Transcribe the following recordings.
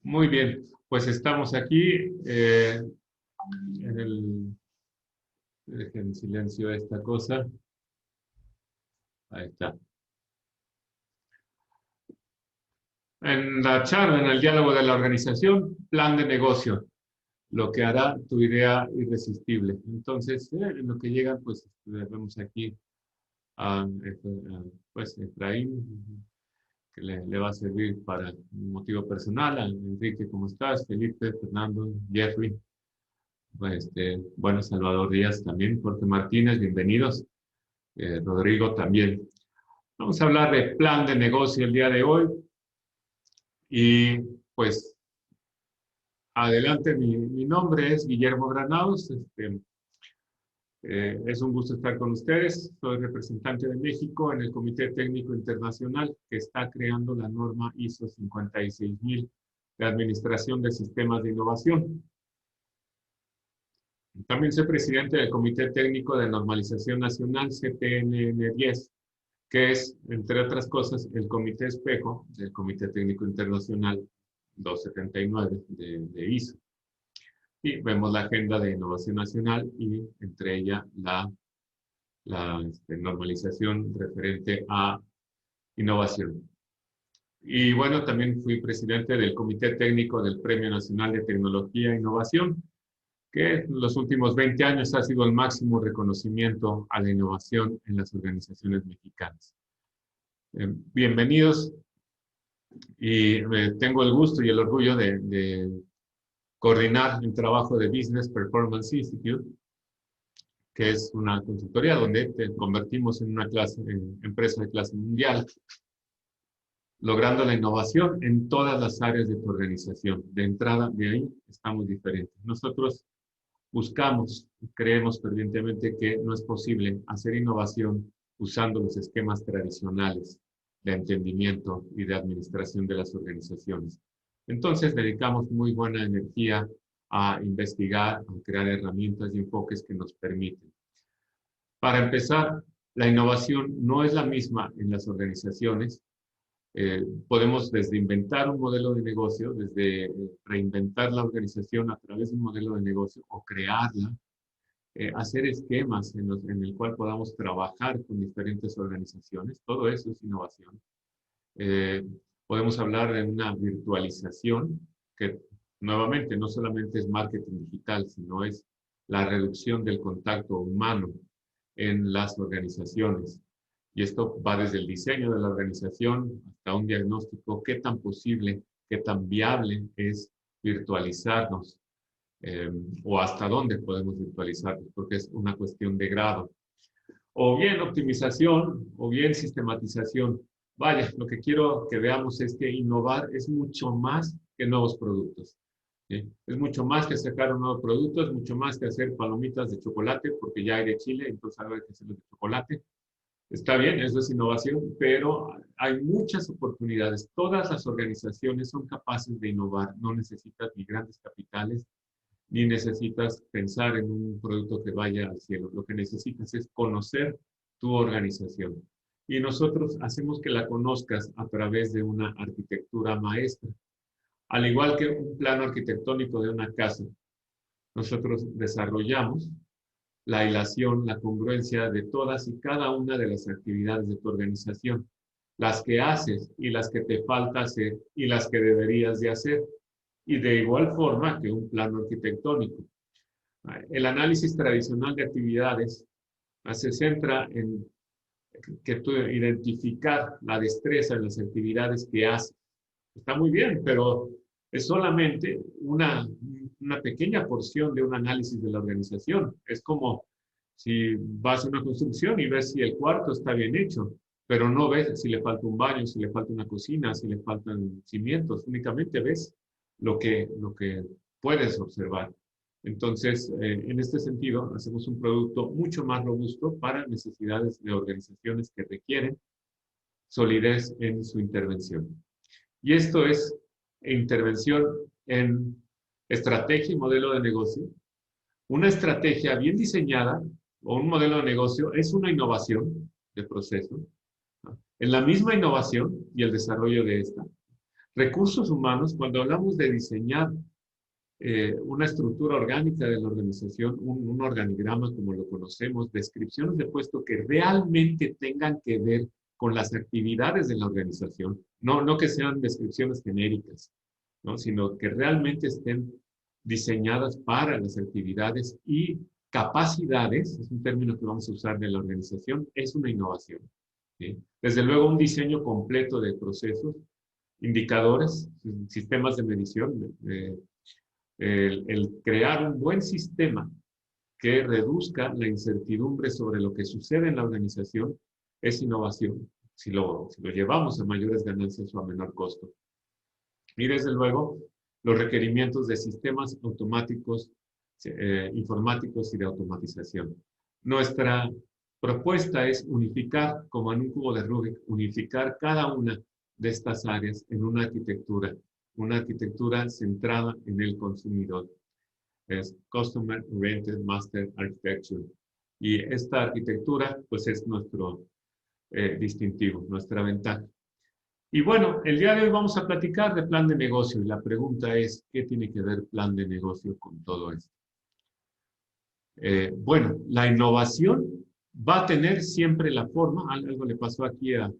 Muy bien, pues estamos aquí dejen en silencio esta cosa. Ahí está. En la charla, en el diálogo de la organización, plan de negocio, lo que hará tu idea irresistible. Entonces, en lo que llegan, pues vemos aquí a, pues, Efraín, que le va a servir para un motivo personal. A Enrique, ¿cómo estás? Felipe, Fernando, Jeffrey. Bueno, Salvador Díaz también, Jorge Martínez, bienvenidos. Rodrigo también. Vamos a hablar de plan de negocio el día de hoy. Y pues, adelante, mi nombre es Guillermo Granados. Es un gusto estar con ustedes. Soy representante de México en el Comité Técnico Internacional que está creando la norma ISO 56000 de Administración de Sistemas de Innovación. También soy presidente del Comité Técnico de Normalización Nacional CTNN10, que es, entre otras cosas, el Comité Espejo del Comité Técnico Internacional 279 de ISO. Y vemos la agenda de innovación nacional y entre ella la normalización referente a innovación. Y bueno, también fui presidente del Comité Técnico del Premio Nacional de Tecnología e Innovación, que en los últimos 20 años ha sido el máximo reconocimiento a la innovación en las organizaciones mexicanas. Bienvenidos y tengo el gusto y el orgullo de coordinar el trabajo de Business Performance Institute, que es una consultoría donde te convertimos en una empresa de clase mundial, logrando la innovación en todas las áreas de tu organización. De entrada, de ahí estamos diferentes. Nosotros buscamos, creemos fervientemente que no es posible hacer innovación usando los esquemas tradicionales de entendimiento y de administración de las organizaciones. Entonces, dedicamos muy buena energía a investigar, a crear herramientas y enfoques que nos permiten. Para empezar, la innovación no es la misma en las organizaciones. Podemos desde inventar un modelo de negocio, desde reinventar la organización a través de un modelo de negocio o crearla, hacer esquemas en el cual podamos trabajar con diferentes organizaciones. Todo eso es innovación. Podemos hablar de una virtualización que nuevamente no solamente es marketing digital, sino es la reducción del contacto humano en las organizaciones. Y esto va desde el diseño de la organización hasta un diagnóstico, qué tan posible, qué tan viable es virtualizarnos o hasta dónde podemos virtualizarnos, porque es una cuestión de grado. O bien optimización, o bien sistematización. Vaya, lo que quiero que veamos es que innovar es mucho más que nuevos productos. ¿Sí? Es mucho más que sacar un nuevo producto, es mucho más que hacer palomitas de chocolate, porque ya hay de Chile, entonces ahora hay que hacerlo de chocolate. Está bien, eso es innovación, pero hay muchas oportunidades. Todas las organizaciones son capaces de innovar. No necesitas ni grandes capitales, ni necesitas pensar en un producto que vaya al cielo. Lo que necesitas es conocer tu organización. Y nosotros hacemos que la conozcas a través de una arquitectura maestra. Al igual que un plano arquitectónico de una casa, nosotros desarrollamos la hilación, la congruencia de todas y cada una de las actividades de tu organización, las que haces y las que te falta hacer y las que deberías de hacer, y de igual forma que un plano arquitectónico. El análisis tradicional de actividades se centra en que tú identificar la destreza en las actividades que haces. Está muy bien, pero es solamente una pequeña porción de un análisis de la organización. Es como si vas a una construcción y ves si el cuarto está bien hecho, pero no ves si le falta un baño, si le falta una cocina, si le faltan cimientos. Únicamente ves lo que puedes observar. Entonces, en este sentido, hacemos un producto mucho más robusto para necesidades de organizaciones que requieren solidez en su intervención. Y esto es intervención en estrategia y modelo de negocio. Una estrategia bien diseñada o un modelo de negocio es una innovación de proceso. En la misma innovación y el desarrollo de esta, Recursos humanos, cuando hablamos de diseñar una estructura orgánica de la organización, un organigrama como lo conocemos, descripciones de puesto que realmente tengan que ver con las actividades de la organización, no que sean descripciones genéricas, ¿no? Sino que realmente estén diseñadas para las actividades y capacidades, es un término que vamos a usar de la organización, es una innovación. ¿Sí? Desde luego, un diseño completo de procesos, indicadores, sistemas de medición, el crear un buen sistema que reduzca la incertidumbre sobre lo que sucede en la organización es innovación, si lo llevamos a mayores ganancias o a menor costo. Y desde luego, los requerimientos de sistemas automáticos, informáticos y de automatización. Nuestra propuesta es unificar, como en un cubo de Rubik, unificar cada una de estas áreas en una arquitectura centrada en el consumidor. Es Customer Oriented Master Architecture. Y esta arquitectura, pues es nuestro distintivo, nuestra ventaja. Y bueno, el día de hoy vamos a platicar de plan de negocio y la pregunta es, ¿qué tiene que ver plan de negocio con todo esto? Bueno, la innovación va a tener siempre la forma, algo le pasó aquí a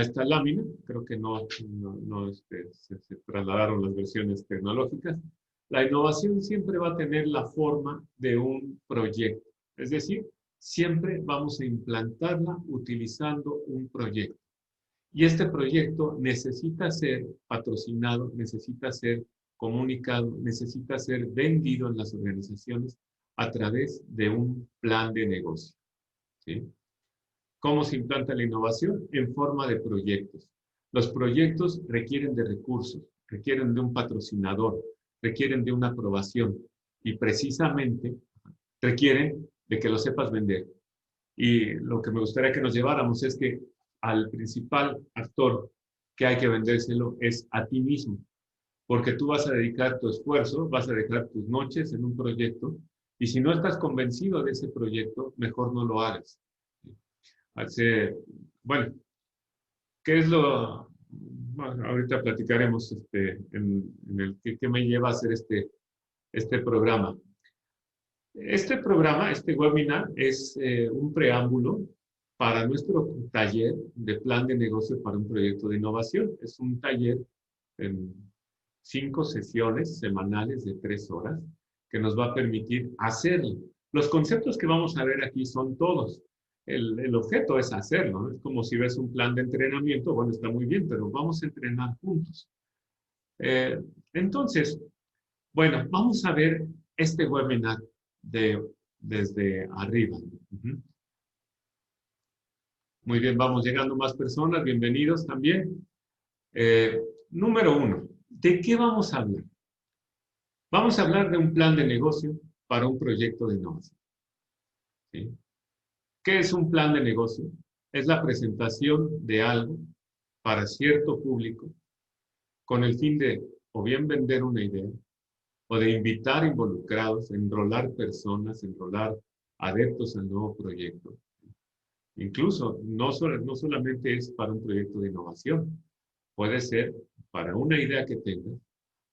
esta lámina, creo que se trasladaron las versiones tecnológicas. La innovación siempre va a tener la forma de un proyecto, es decir, siempre vamos a implantarla utilizando un proyecto. Y este proyecto necesita ser patrocinado, necesita ser comunicado, necesita ser vendido en las organizaciones a través de un plan de negocio. ¿Sí? ¿Cómo se implanta la innovación? En forma de proyectos. Los proyectos requieren de recursos, requieren de un patrocinador, requieren de una aprobación y precisamente requieren de que lo sepas vender. Y lo que me gustaría que nos lleváramos es que al principal actor que hay que vendérselo es a ti mismo, porque tú vas a dedicar tu esfuerzo, vas a dedicar tus noches en un proyecto, y si no estás convencido de ese proyecto, mejor no lo hagas. Bueno, ¿qué es lo...? Bueno, ahorita platicaremos en el que me lleva a hacer este programa. Este programa, este webinar, es un preámbulo para nuestro taller de plan de negocio para un proyecto de innovación. Es un taller en 5 sesiones semanales de 3 horas que nos va a permitir hacerlo. Los conceptos que vamos a ver aquí son todos. El objeto es hacerlo, ¿no? Es como si ves un plan de entrenamiento, bueno, está muy bien, pero vamos a entrenar juntos. Entonces, bueno, vamos a ver este webinar desde arriba. Muy bien, vamos llegando más personas, bienvenidos también. Número 1, ¿de qué vamos a hablar? Vamos a hablar de un plan de negocio para un proyecto de innovación. ¿Sí? ¿Qué es un plan de negocio? Es la presentación de algo para cierto público con el fin de o bien vender una idea o de invitar involucrados, enrolar personas, enrolar adeptos al nuevo proyecto. Incluso no solamente es para un proyecto de innovación, puede ser para una idea que tengas,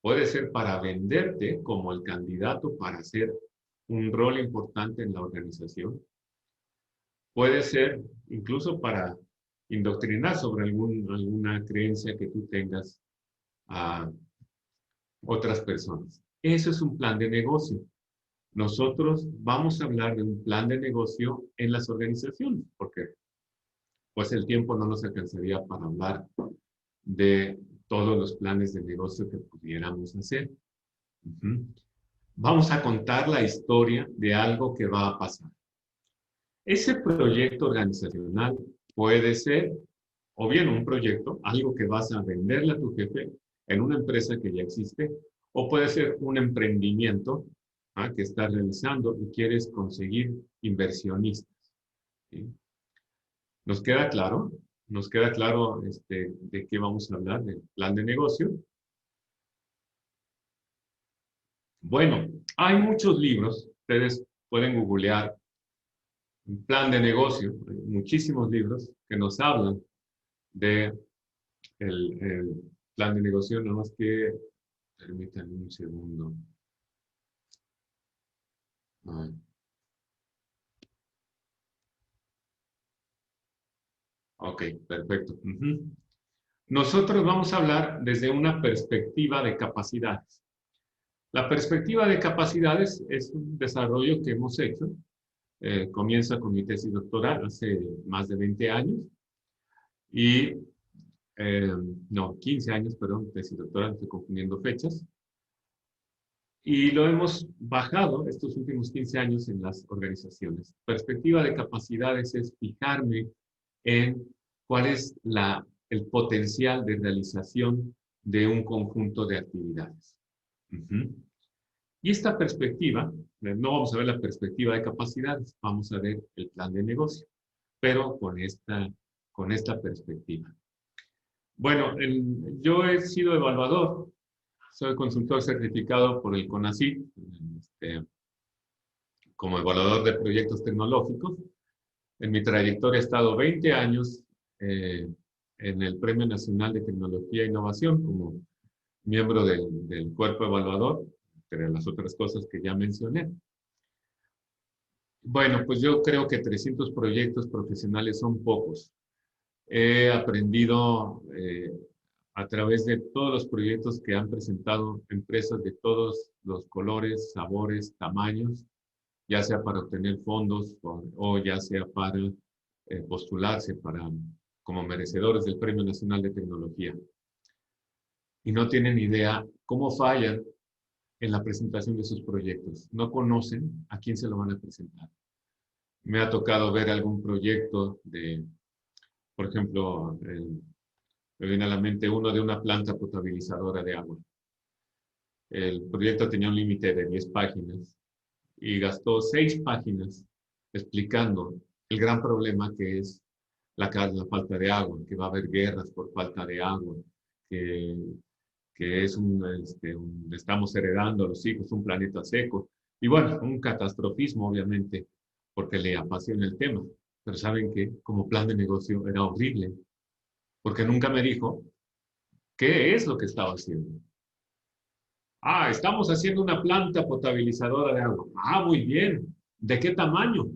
puede ser para venderte como el candidato para hacer un rol importante en la organización, puede ser incluso para indoctrinar sobre alguna creencia que tú tengas a otras personas. Eso es un plan de negocio. Nosotros vamos a hablar de un plan de negocio en las organizaciones, porque pues el tiempo no nos alcanzaría para hablar de todos los planes de negocio que pudiéramos hacer. Vamos a contar la historia de algo que va a pasar. Ese proyecto organizacional puede ser, o bien un proyecto, algo que vas a venderle a tu jefe en una empresa que ya existe, o puede ser un emprendimiento que estás realizando y quieres conseguir inversionistas. ¿Sí? ¿Nos queda claro? ¿Nos queda claro de qué vamos a hablar, del plan de negocio? Bueno, hay muchos libros, ustedes pueden googlear un plan de negocio, hay muchísimos libros que nos hablan de plan de negocio, nada más que, permítanme un segundo. Ah, ok, perfecto. Ujú. Nosotros vamos a hablar desde una perspectiva de capacidades. La perspectiva de capacidades es un desarrollo que hemos hecho. Comienza con mi tesis doctoral hace más de 20 años y, eh, no, 15 años, perdón, tesis doctoral, estoy confundiendo fechas. Y lo hemos bajado estos últimos 15 años en las organizaciones. Perspectiva de capacidades es fijarme en cuál es el potencial de realización de un conjunto de actividades. Uh-huh. Y esta perspectiva, no vamos a ver la perspectiva de capacidades, vamos a ver el plan de negocio, pero con esta perspectiva. Bueno, yo he sido evaluador, soy consultor certificado por el CONACYT, como evaluador de proyectos tecnológicos. En mi trayectoria he estado 20 años en el Premio Nacional de Tecnología e Innovación como miembro del cuerpo evaluador, entre las otras cosas que ya mencioné. Bueno, pues yo creo que 300 proyectos profesionales son pocos. He aprendido a través de todos los proyectos que han presentado empresas de todos los colores, sabores, tamaños, ya sea para obtener fondos o ya sea para postularse como merecedores del Premio Nacional de Tecnología. Y no tienen idea cómo fallan en la presentación de sus proyectos. No conocen a quién se lo van a presentar. Me ha tocado ver algún proyecto por ejemplo, me viene a la mente uno de una planta potabilizadora de agua. El proyecto tenía un límite de 10 páginas y gastó 6 páginas explicando el gran problema que es la falta de agua, que va a haber guerras por falta de agua, que, que es estamos heredando a los hijos un planeta seco. Y bueno, un catastrofismo, obviamente, porque le apasiona el tema. Pero saben que como plan de negocio era horrible, porque nunca me dijo qué es lo que estaba haciendo. Ah, estamos haciendo una planta potabilizadora de agua. Ah, muy bien. ¿De qué tamaño?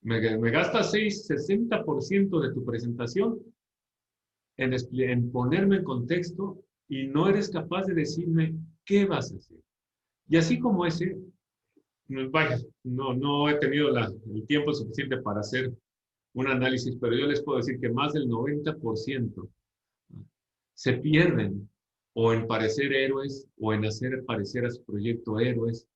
Me gastas 60% de tu presentación en ponerme en contexto y no eres capaz de decirme qué vas a hacer. Y así como ese, vaya, no he tenido el tiempo suficiente para hacer un análisis, pero yo les puedo decir que más del 90% se pierden o en parecer héroes o en hacer parecer a su proyecto héroes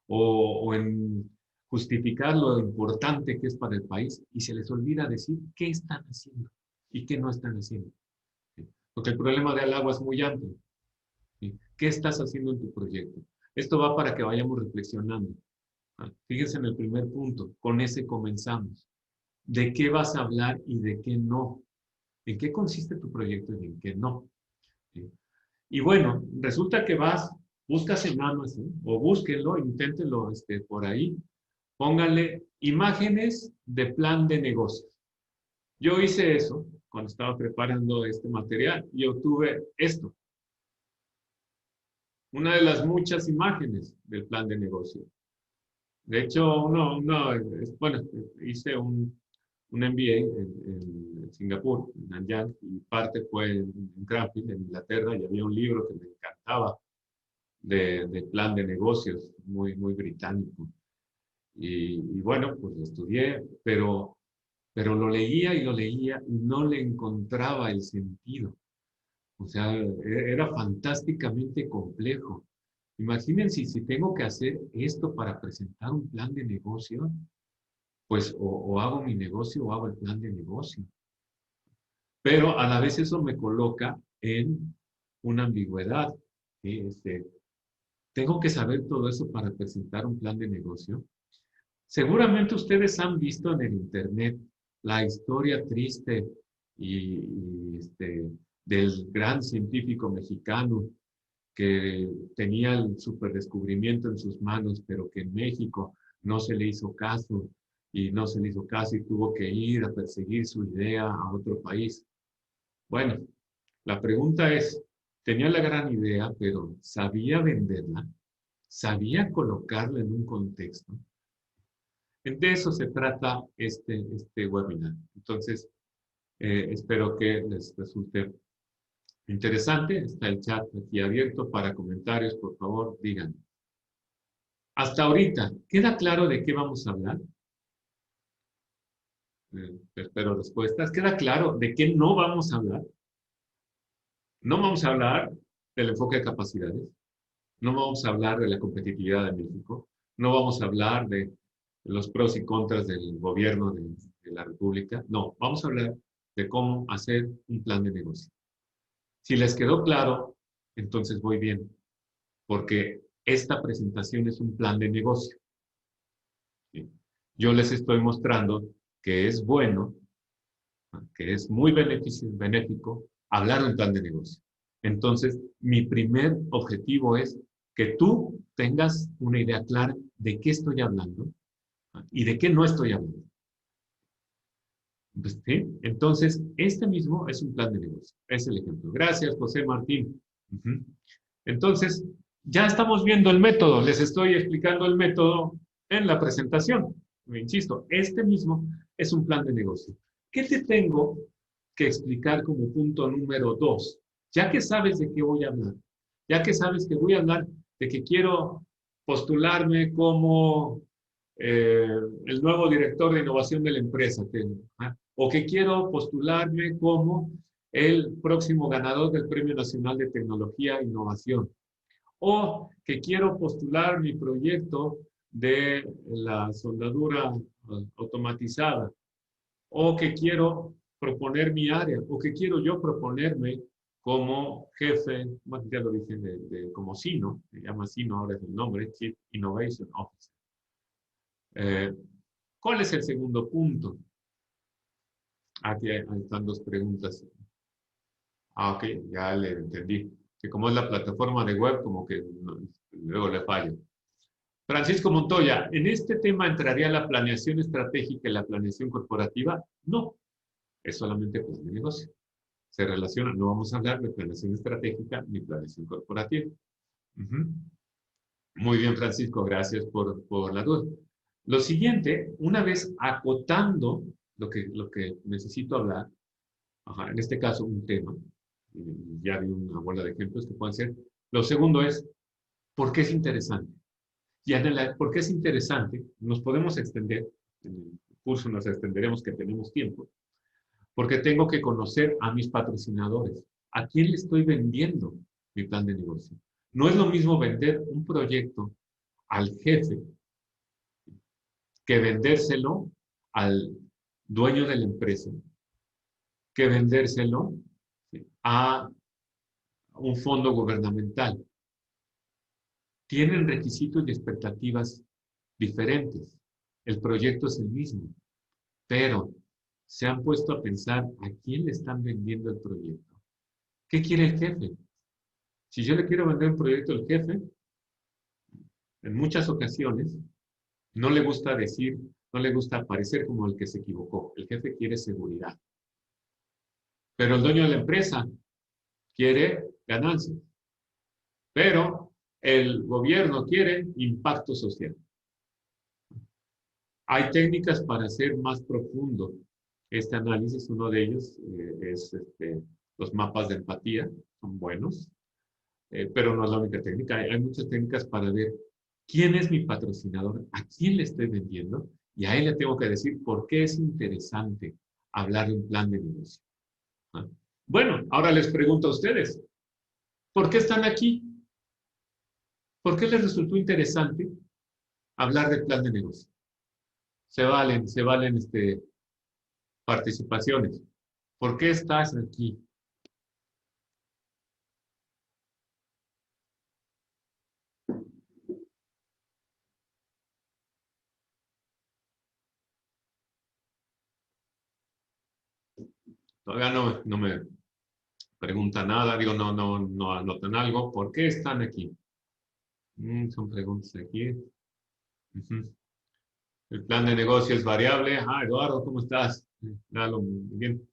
o en justificar lo importante que es para el país y se les olvida decir qué están haciendo y qué no están haciendo. Porque el problema del agua es muy amplio. ¿Sí? ¿Qué estás haciendo en tu proyecto? Esto va para que vayamos reflexionando. Fíjense en el primer punto, con ese comenzamos. ¿De qué vas a hablar y de qué no? ¿En qué consiste tu proyecto y en qué no? ¿Sí? Y bueno, resulta que buscas en Amazon o búsquenlo, inténtenlo por ahí, pónganle imágenes de plan de negocios. Yo hice eso cuando estaba preparando este material y obtuve esto, una de las muchas imágenes del plan de negocio. De hecho, bueno, hice un MBA en Singapur, en Nanyang, y parte fue en Cranfield, en Inglaterra, y había un libro que me encantaba de plan de negocios, muy, muy británico. Y bueno, pues lo estudié, pero lo leía y lo leía y no le encontraba el sentido. O sea, era fantásticamente complejo. Imagínense si tengo que hacer esto para presentar un plan de negocio, pues o hago mi negocio o hago el plan de negocio. Pero a la vez eso me coloca en una ambigüedad. ¿Sí? Tengo que saber todo eso para presentar un plan de negocio. Seguramente ustedes han visto en el internet la historia triste del gran científico mexicano que tenía el superdescubrimiento en sus manos, pero que en México no se le hizo caso y no se le hizo caso y tuvo que ir a perseguir su idea a otro país. Bueno, La pregunta es, tenía la gran idea, pero ¿sabía venderla? ¿Sabía colocarla en un contexto? De eso se trata este webinar. Entonces, espero que les resulte interesante. Está el chat aquí abierto para comentarios. Por favor, digan. Hasta ahorita, ¿queda claro de qué vamos a hablar? Espero respuestas. ¿Queda claro de qué no vamos a hablar? No vamos a hablar del enfoque de capacidades. No vamos a hablar de la competitividad de México. No vamos a hablar de los pros y contras del gobierno de la República. No, vamos a hablar de cómo hacer un plan de negocio. Si les quedó claro, entonces voy bien, porque esta presentación es un plan de negocio. ¿Sí? Yo les estoy mostrando que es bueno, que es muy benéfico hablar de un plan de negocio. Entonces, mi primer objetivo es que tú tengas una idea clara de qué estoy hablando y de qué no estoy hablando. Pues, ¿sí? Entonces, este mismo es un plan de negocio. Es el ejemplo. Gracias, José Martín. Uh-huh. Entonces, ya estamos viendo el método. Les estoy explicando el método en la presentación. Me insisto, este mismo es un plan de negocio. ¿Qué te tengo que explicar como punto número 2? Ya que sabes de qué voy a hablar, ya que sabes que voy a hablar de que quiero postularme como el nuevo director de innovación de la empresa, o que quiero postularme como el próximo ganador del Premio Nacional de Tecnología e Innovación, o que quiero postular mi proyecto de la soldadura automatizada, o que quiero proponer mi área, o que quiero yo proponerme como jefe, bueno, ya lo dije, como CINO, se llama CINO, ahora es el nombre, Chief Innovation Officer. ¿Cuál es el segundo punto? Aquí están dos preguntas. Ok, ya le entendí. Que como es la plataforma de web, como que luego le fallo. Francisco Montoya, ¿en este tema entraría la planeación estratégica y la planeación corporativa? No, es solamente plan de negocio. Se relaciona, no vamos a hablar de planeación estratégica ni planeación corporativa. Muy bien, Francisco, gracias por la duda. Lo siguiente, una vez acotando lo que necesito hablar, en este caso un tema, ya di una bola de ejemplos que pueden ser. Lo segundo es, ¿por qué es interesante? Y ¿por qué es interesante? Nos podemos extender, en el curso nos extenderemos que tenemos tiempo, porque tengo que conocer a mis patrocinadores. ¿A quién le estoy vendiendo mi plan de negocio? No es lo mismo vender un proyecto al jefe que vendérselo al dueño de la empresa, que vendérselo a un fondo gubernamental. Tienen requisitos y expectativas diferentes. El proyecto es el mismo, pero se han puesto a pensar a quién le están vendiendo el proyecto. ¿Qué quiere el jefe? Si yo le quiero vender un proyecto al jefe, en muchas ocasiones no le gusta decir, no le gusta parecer como el que se equivocó. El jefe quiere seguridad. Pero el dueño de la empresa quiere ganancias. Pero el gobierno quiere impacto social. Hay técnicas para hacer más profundo este análisis. Uno de ellos es los mapas de empatía, son buenos, pero no es la única técnica. Hay muchas técnicas para ver quién es mi patrocinador, a quién le estoy vendiendo, y a él le tengo que decir por qué es interesante hablar de un plan de negocio. ¿Ah? Bueno, ahora les pregunto a ustedes, ¿por qué están aquí? ¿Por qué les resultó interesante hablar de plan de negocio? Se valen participaciones. ¿Por qué estás aquí? Todavía no me pregunta nada, digo, no anotan algo. ¿Por qué están aquí? Son preguntas aquí. Uh-huh. El plan de negocio es variable. Eduardo, ¿cómo estás? Muy bien.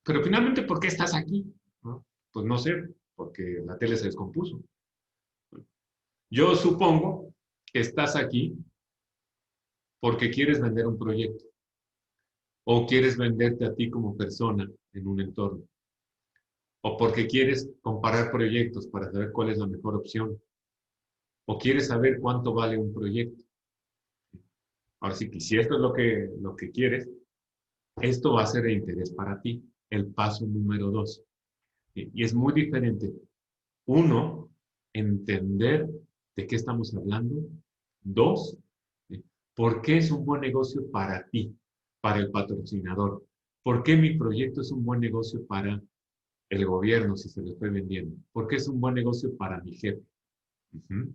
Pero finalmente, ¿por qué estás aquí? ¿No? Pues no sé, porque la tele se descompuso. Yo supongo que estás aquí porque quieres vender un proyecto o quieres venderte a ti como persona en un entorno o porque quieres comparar proyectos para saber cuál es la mejor opción o quieres saber cuánto vale un proyecto. Ahora sí que si esto es lo que quieres, esto va a ser de interés para ti, el paso número 2. Y es muy diferente. Uno, entender de qué estamos hablando. Dos, ¿por qué es un buen negocio para ti, para el patrocinador? ¿Por qué mi proyecto es un buen negocio para el gobierno si se lo estoy vendiendo? ¿Por qué es un buen negocio para mi jefe? Ujú.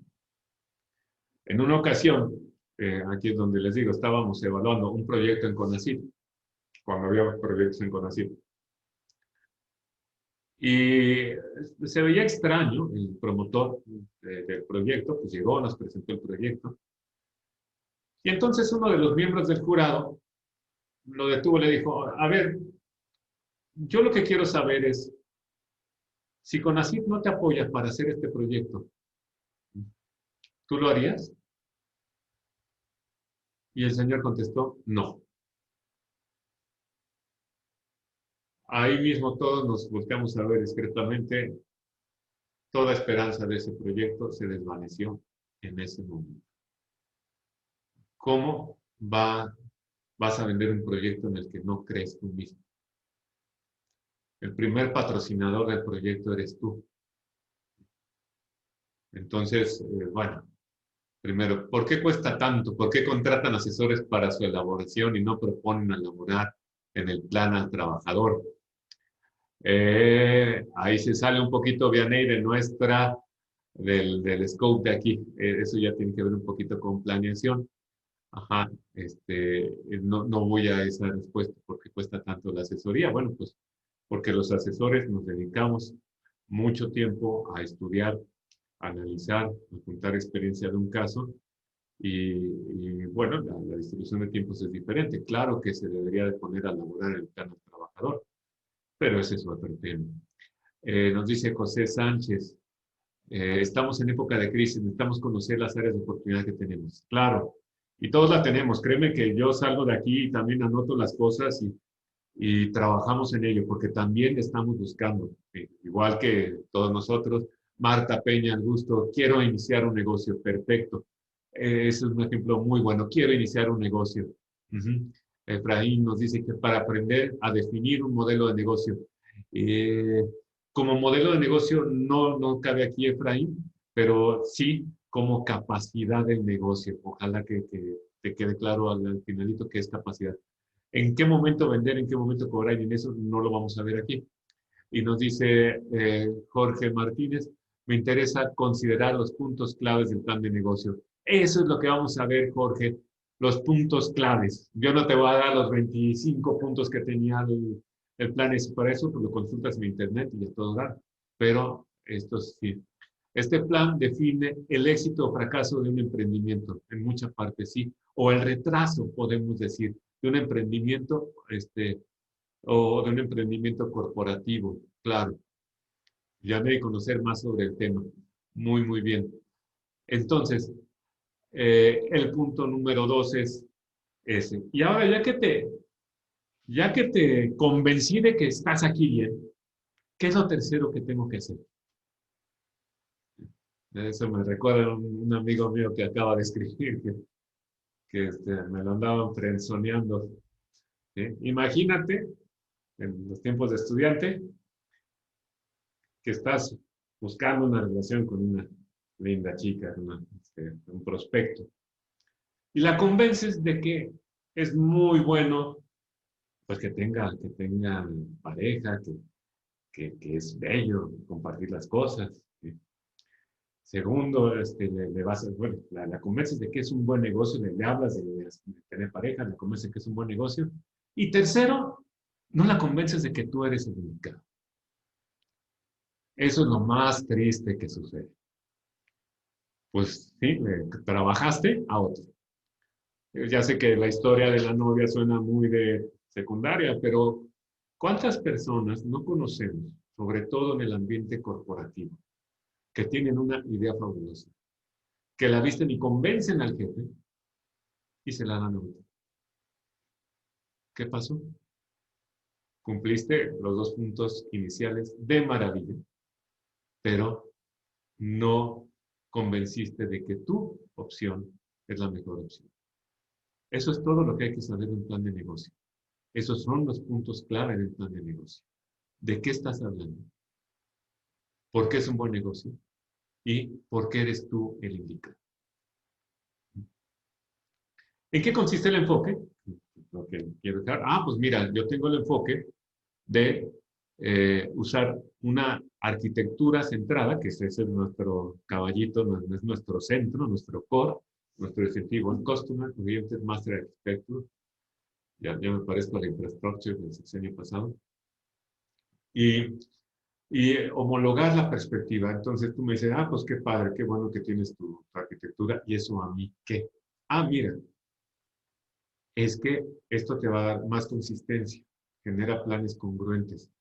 En una ocasión, aquí es donde les digo, estábamos evaluando un proyecto en CONACYT, cuando había proyectos en CONACYT. Y se veía extraño, el promotor del proyecto, pues llegó, nos presentó el proyecto. Y entonces uno de los miembros del jurado lo detuvo y le dijo, a ver, yo lo que quiero saber es, si CONACYT no te apoya para hacer este proyecto, ¿tú lo harías? Y el señor contestó, no. Ahí mismo todos nos volteamos a ver discretamente, toda esperanza de ese proyecto se desvaneció en ese momento. ¿Cómo vas a vender un proyecto en el que no crees tú mismo? El primer patrocinador del proyecto eres tú. Entonces, bueno, primero, ¿por qué cuesta tanto? ¿Por qué contratan asesores para su elaboración y no proponen elaborar en el plan al trabajador? Ahí se sale un poquito, Vianey, del scope de aquí. Eso ya tiene que ver un poquito con planeación. Ajá, no voy a esa respuesta porque cuesta tanto la asesoría. Bueno, pues porque los asesores nos dedicamos mucho tiempo a estudiar, a analizar, a contar experiencia de un caso y bueno, la distribución de tiempos es diferente. Claro que se debería de poner a laborar el plan del trabajador, pero ese es otro tema. Nos dice José Sánchez, estamos en época de crisis, necesitamos conocer las áreas de oportunidad que tenemos. Claro, y todos la tenemos. Créeme que yo salgo de aquí y también anoto las cosas y trabajamos en ello, porque también estamos buscando, igual que todos nosotros, Marta Peña, el gusto, quiero iniciar un negocio, perfecto. Ese es un ejemplo muy bueno, quiero iniciar un negocio. Uh-huh. Efraín nos dice que para aprender a definir un modelo de negocio. Eh, como modelo de negocio no cabe aquí Efraín, pero sí como capacidad del negocio. Ojalá que te quede claro al finalito qué es capacidad. ¿En qué momento vender, en qué momento cobrar? Y en eso no lo vamos a ver aquí. Y nos dice Jorge Martínez, me interesa considerar los puntos claves del plan de negocio. Eso es lo que vamos a ver, Jorge, los puntos claves. Yo no te voy a dar los 25 puntos que tenía el plan es para eso, pues lo consultas en internet y ya todo da. Pero esto sí. Este plan define el éxito o fracaso de un emprendimiento, en mucha parte sí, o el retraso, podemos decir, de un emprendimiento, o de un emprendimiento corporativo, claro. Ya me di a conocer más sobre el tema. Muy, muy bien. Entonces, el punto número 2 es ese. Y ahora, ya que te convencí de que estás aquí bien, ¿qué es lo tercero que tengo que hacer? Eso me recuerda a un amigo mío que acaba de escribir, que me lo andaban frenzoneando. ¿Sí? Imagínate, en los tiempos de estudiante, que estás buscando una relación con una linda chica, un prospecto, y la convences de que es muy bueno, pues que tenga pareja, que es bello compartir las cosas. ¿Sí? Segundo, bueno, la convences de que es un buen negocio, le hablas de tener pareja, le convences que es un buen negocio. Y tercero, no la convences de que tú eres el indicado. Eso es lo más triste que sucede. Pues sí, trabajaste a otro. Ya sé que la historia de la novia suena muy de secundaria, pero ¿Cuántas personas no conocemos, sobre todo en el ambiente corporativo, que tienen una idea fabulosa, que la visten y convencen al jefe y se la dan a otro? ¿Qué pasó? Cumpliste los dos puntos iniciales de maravilla, pero no convenciste de que tu opción es la mejor opción. Eso es todo lo que hay que saber en un plan de negocio. Esos son los puntos clave del plan de negocio. ¿De qué estás hablando? ¿Por qué es un buen negocio? ¿Y por qué eres tú el indicado? ¿En qué consiste el enfoque? Lo que quiero dejar. Pues mira, yo tengo el enfoque de usar una arquitectura centrada, que ese es nuestro caballito, es nuestro centro, nuestro core, nuestro distintivo en Customer Oriented Master Architecture. Ya me parezco a la infrastructure del sexenio pasado. Y homologar la perspectiva. Entonces tú me dices, pues qué padre, qué bueno que tienes tu arquitectura, y eso a mí, ¿qué? Mira, es que esto te va a dar más consistencia, genera planes congruentes.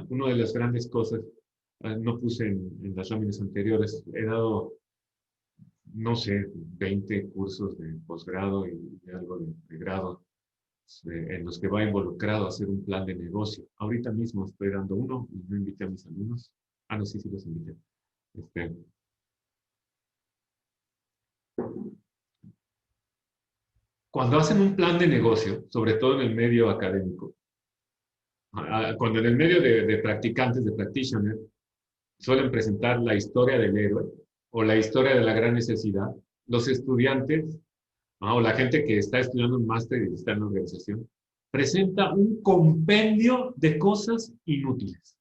Una de las grandes cosas, no puse en las láminas anteriores, he dado, no sé, 20 cursos de posgrado y algo de grado, en los que va involucrado hacer un plan de negocio. Ahorita mismo estoy dando uno y no invité a mis alumnos. No, sí, sí los invité. Este, Cuando hacen un plan de negocio, sobre todo en el medio académico, cuando en el medio de practicantes, de practitioners, suelen presentar la historia del héroe o la historia de la gran necesidad, los estudiantes o la gente que está estudiando un máster y está en la organización, presenta un compendio de cosas inútiles.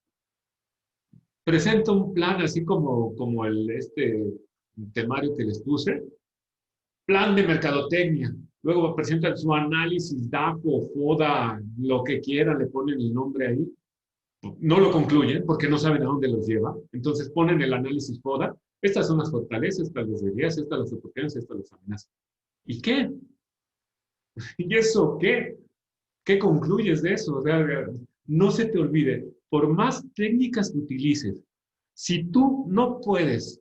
Presenta un plan así como este temario que les puse, plan de mercadotecnia. Luego presentan su análisis, DAFO, FODA, lo que quieran, le ponen el nombre ahí. No lo concluyen porque no saben a dónde los lleva. Entonces ponen el análisis FODA. Estas son las fortalezas, estas las debilidades, estas las oportunidades, estas las amenazas. ¿Y qué? ¿Y eso qué? ¿Qué concluyes de eso? O sea, no se te olvide, por más técnicas que utilices, si tú no puedes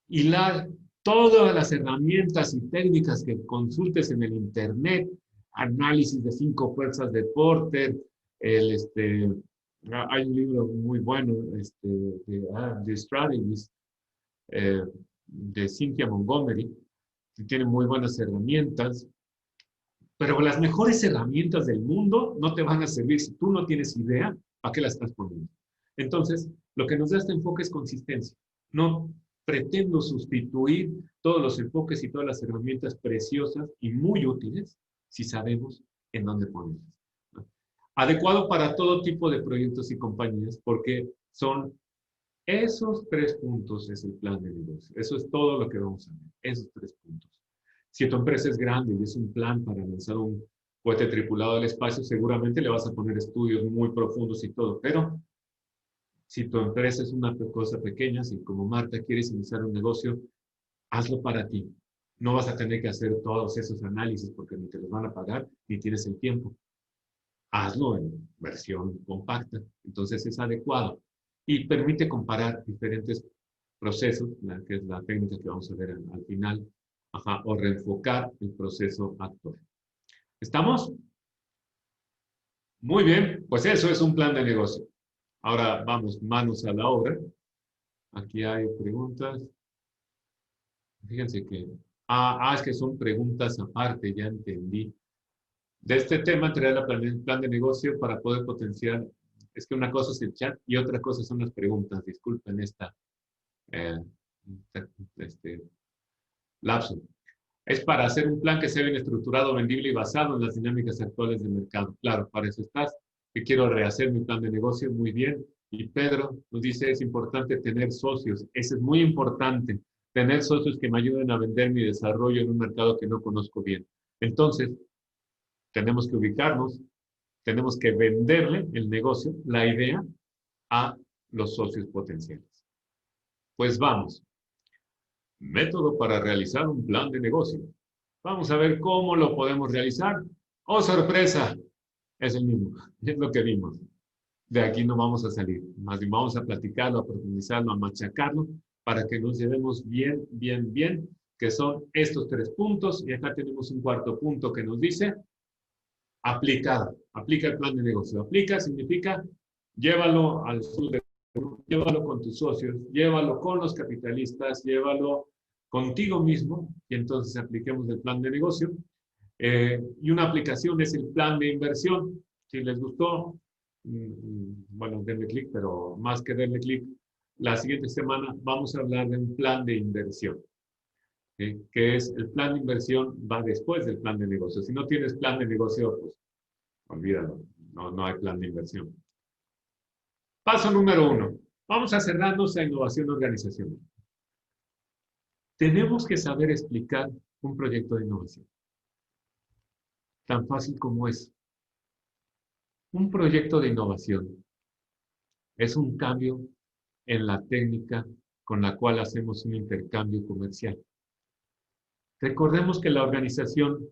hilar todas las herramientas y técnicas que consultes en el Internet, análisis de 5 fuerzas de Porter, hay un libro muy bueno, The Strategies, de Cynthia Montgomery, que tiene muy buenas herramientas, pero las mejores herramientas del mundo no te van a servir si tú no tienes idea para qué las estás poniendo. Entonces, lo que nos da este enfoque es consistencia. No pretendo sustituir todos los enfoques y todas las herramientas preciosas y muy útiles si sabemos en dónde ponerlas. Adecuado para todo tipo de proyectos y compañías, porque son esos 3 puntos, es el plan de negocio. Eso es todo lo que vamos a ver, esos 3 puntos. Si tu empresa es grande y es un plan para lanzar un cohete tripulado al espacio, seguramente le vas a poner estudios muy profundos y todo, pero si tu empresa es una cosa pequeña, si como Marta quieres iniciar un negocio, hazlo para ti. No vas a tener que hacer todos esos análisis porque ni te los van a pagar ni tienes el tiempo. Hazlo en versión compacta. Entonces es adecuado y permite comparar diferentes procesos, que es la técnica que vamos a ver al final, o reenfocar el proceso actual. ¿Estamos? Muy bien, pues eso es un plan de negocio. Ahora vamos, manos a la obra. Aquí hay preguntas. Fíjense que, es que son preguntas aparte, ya entendí. De este tema, traer el plan de negocio para poder potenciar. Es que una cosa es el chat y otra cosa son las preguntas. Disculpen eh, este lapso. Es para hacer un plan que sea bien estructurado, vendible y basado en las dinámicas actuales del mercado. Claro, para eso estás. Que quiero rehacer mi plan de negocio, muy bien. Y Pedro nos dice, es importante tener socios. Eso es muy importante. Tener socios que me ayuden a vender mi desarrollo en un mercado que no conozco bien. Entonces, tenemos que ubicarnos, tenemos que venderle el negocio, la idea, a los socios potenciales. Pues vamos. Método para realizar un plan de negocio. Vamos a ver cómo lo podemos realizar. ¡Oh, sorpresa! Es el mismo, es lo que vimos. de aquí no vamos a salir. Más bien vamos a platicarlo, a profundizarlo, a machacarlo, para que nos llevemos bien, bien, bien, que son estos 3 puntos. Y acá tenemos un cuarto punto que nos dice aplicada. Aplica el plan de negocio. Aplica significa llévalo al sur de llévalo con tus socios, llévalo con los capitalistas, llévalo contigo mismo y entonces apliquemos el plan de negocio. Y una aplicación es el plan de inversión. Si les gustó, bueno, denle clic, pero más que denle clic, la siguiente semana vamos a hablar de un plan de inversión. Que es el plan de inversión va después del plan de negocio. Si no tienes plan de negocio, pues olvídalo, no hay plan de inversión. Paso número 1. Vamos a cerrarnos a innovación organizacional. Tenemos que saber explicar un proyecto de innovación. Tan fácil como es. Un proyecto de innovación es un cambio en la técnica con la cual hacemos un intercambio comercial. Recordemos que la organización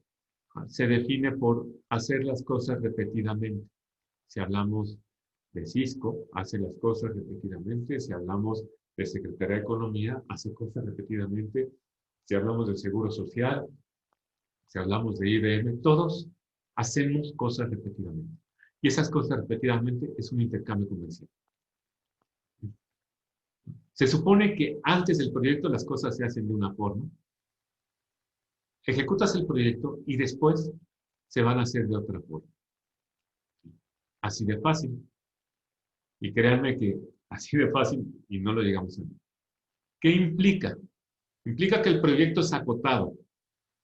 se define por hacer las cosas repetidamente. Si hablamos de Cisco, hace las cosas repetidamente. Si hablamos de Secretaría de Economía, hace cosas repetidamente. Si hablamos del Seguro Social, si hablamos de IBM, todos hacemos cosas repetidamente. Y esas cosas repetidamente es un intercambio comercial. Se supone que antes del proyecto las cosas se hacen de una forma. Ejecutas el proyecto y después se van a hacer de otra forma. Así de fácil. Y créanme que así de fácil y no lo llegamos a ver. ¿Qué implica? Implica que el proyecto es acotado.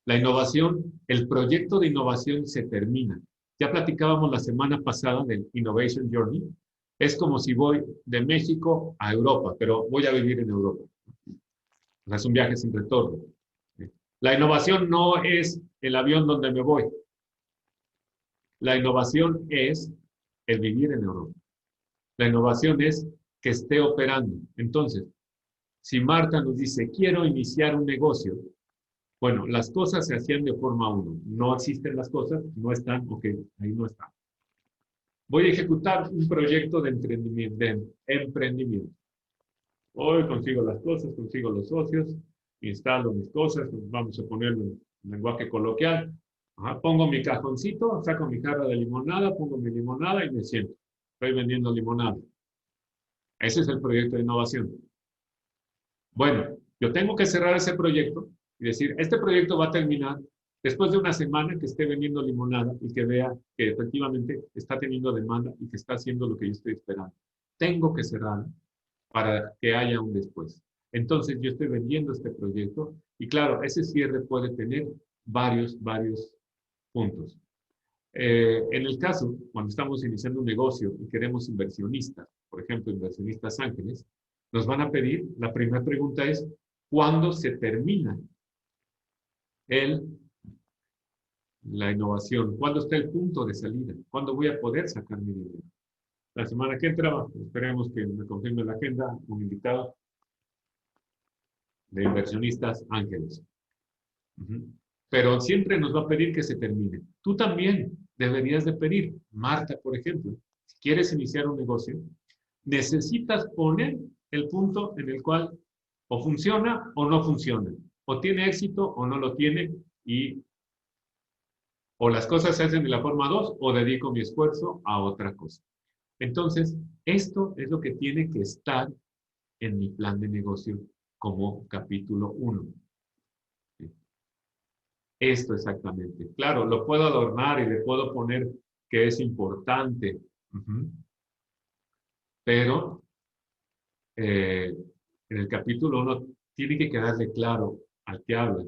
La innovación, el proyecto de innovación se termina. Ya platicábamos la semana pasada del Innovation Journey. Es como si voy de México a Europa, pero voy a vivir en Europa. O sea, es un viaje sin retorno. La innovación no es el avión donde me voy. La innovación es el vivir en Europa. La innovación es que esté operando. Entonces, si Marta nos dice, quiero iniciar un negocio, bueno, las cosas se hacían de forma 1. No existen las cosas, no están, ok, ahí no están. Voy a ejecutar un proyecto de emprendimiento. Hoy consigo las cosas, consigo los socios, instalo mis cosas, vamos a ponerlo en lenguaje coloquial. Pongo mi cajoncito, saco mi jarra de limonada, pongo mi limonada y me siento. Estoy vendiendo limonada. Ese es el proyecto de innovación. Bueno, yo tengo que cerrar ese proyecto y decir, este proyecto va a terminar después de una semana que esté vendiendo limonada y que vea que efectivamente está teniendo demanda y que está haciendo lo que yo estoy esperando. Tengo que cerrar para que haya un después. Entonces, yo estoy vendiendo este proyecto y claro, ese cierre puede tener varios puntos. En el caso, cuando estamos iniciando un negocio y queremos inversionistas, por ejemplo, inversionistas ángeles, nos van a pedir, la primera pregunta es, ¿cuándo se termina la innovación? ¿Cuándo está el punto de salida? ¿Cuándo voy a poder sacar mi dinero? La semana que entra, esperemos que me confirme la agenda, un invitado de inversionistas ángeles. Pero siempre nos va a pedir que se termine. Tú también deberías de pedir, Marta, por ejemplo, si quieres iniciar un negocio, necesitas poner el punto en el cual o funciona o no funciona, o tiene éxito o no lo tiene, y o las cosas se hacen de la forma 2 o dedico mi esfuerzo a otra cosa. Entonces, esto es lo que tiene que estar en mi plan de negocio como capítulo 1. Esto exactamente. Claro, lo puedo adornar y le puedo poner que es importante, pero en el capítulo 1 tiene que quedarle claro al que habla,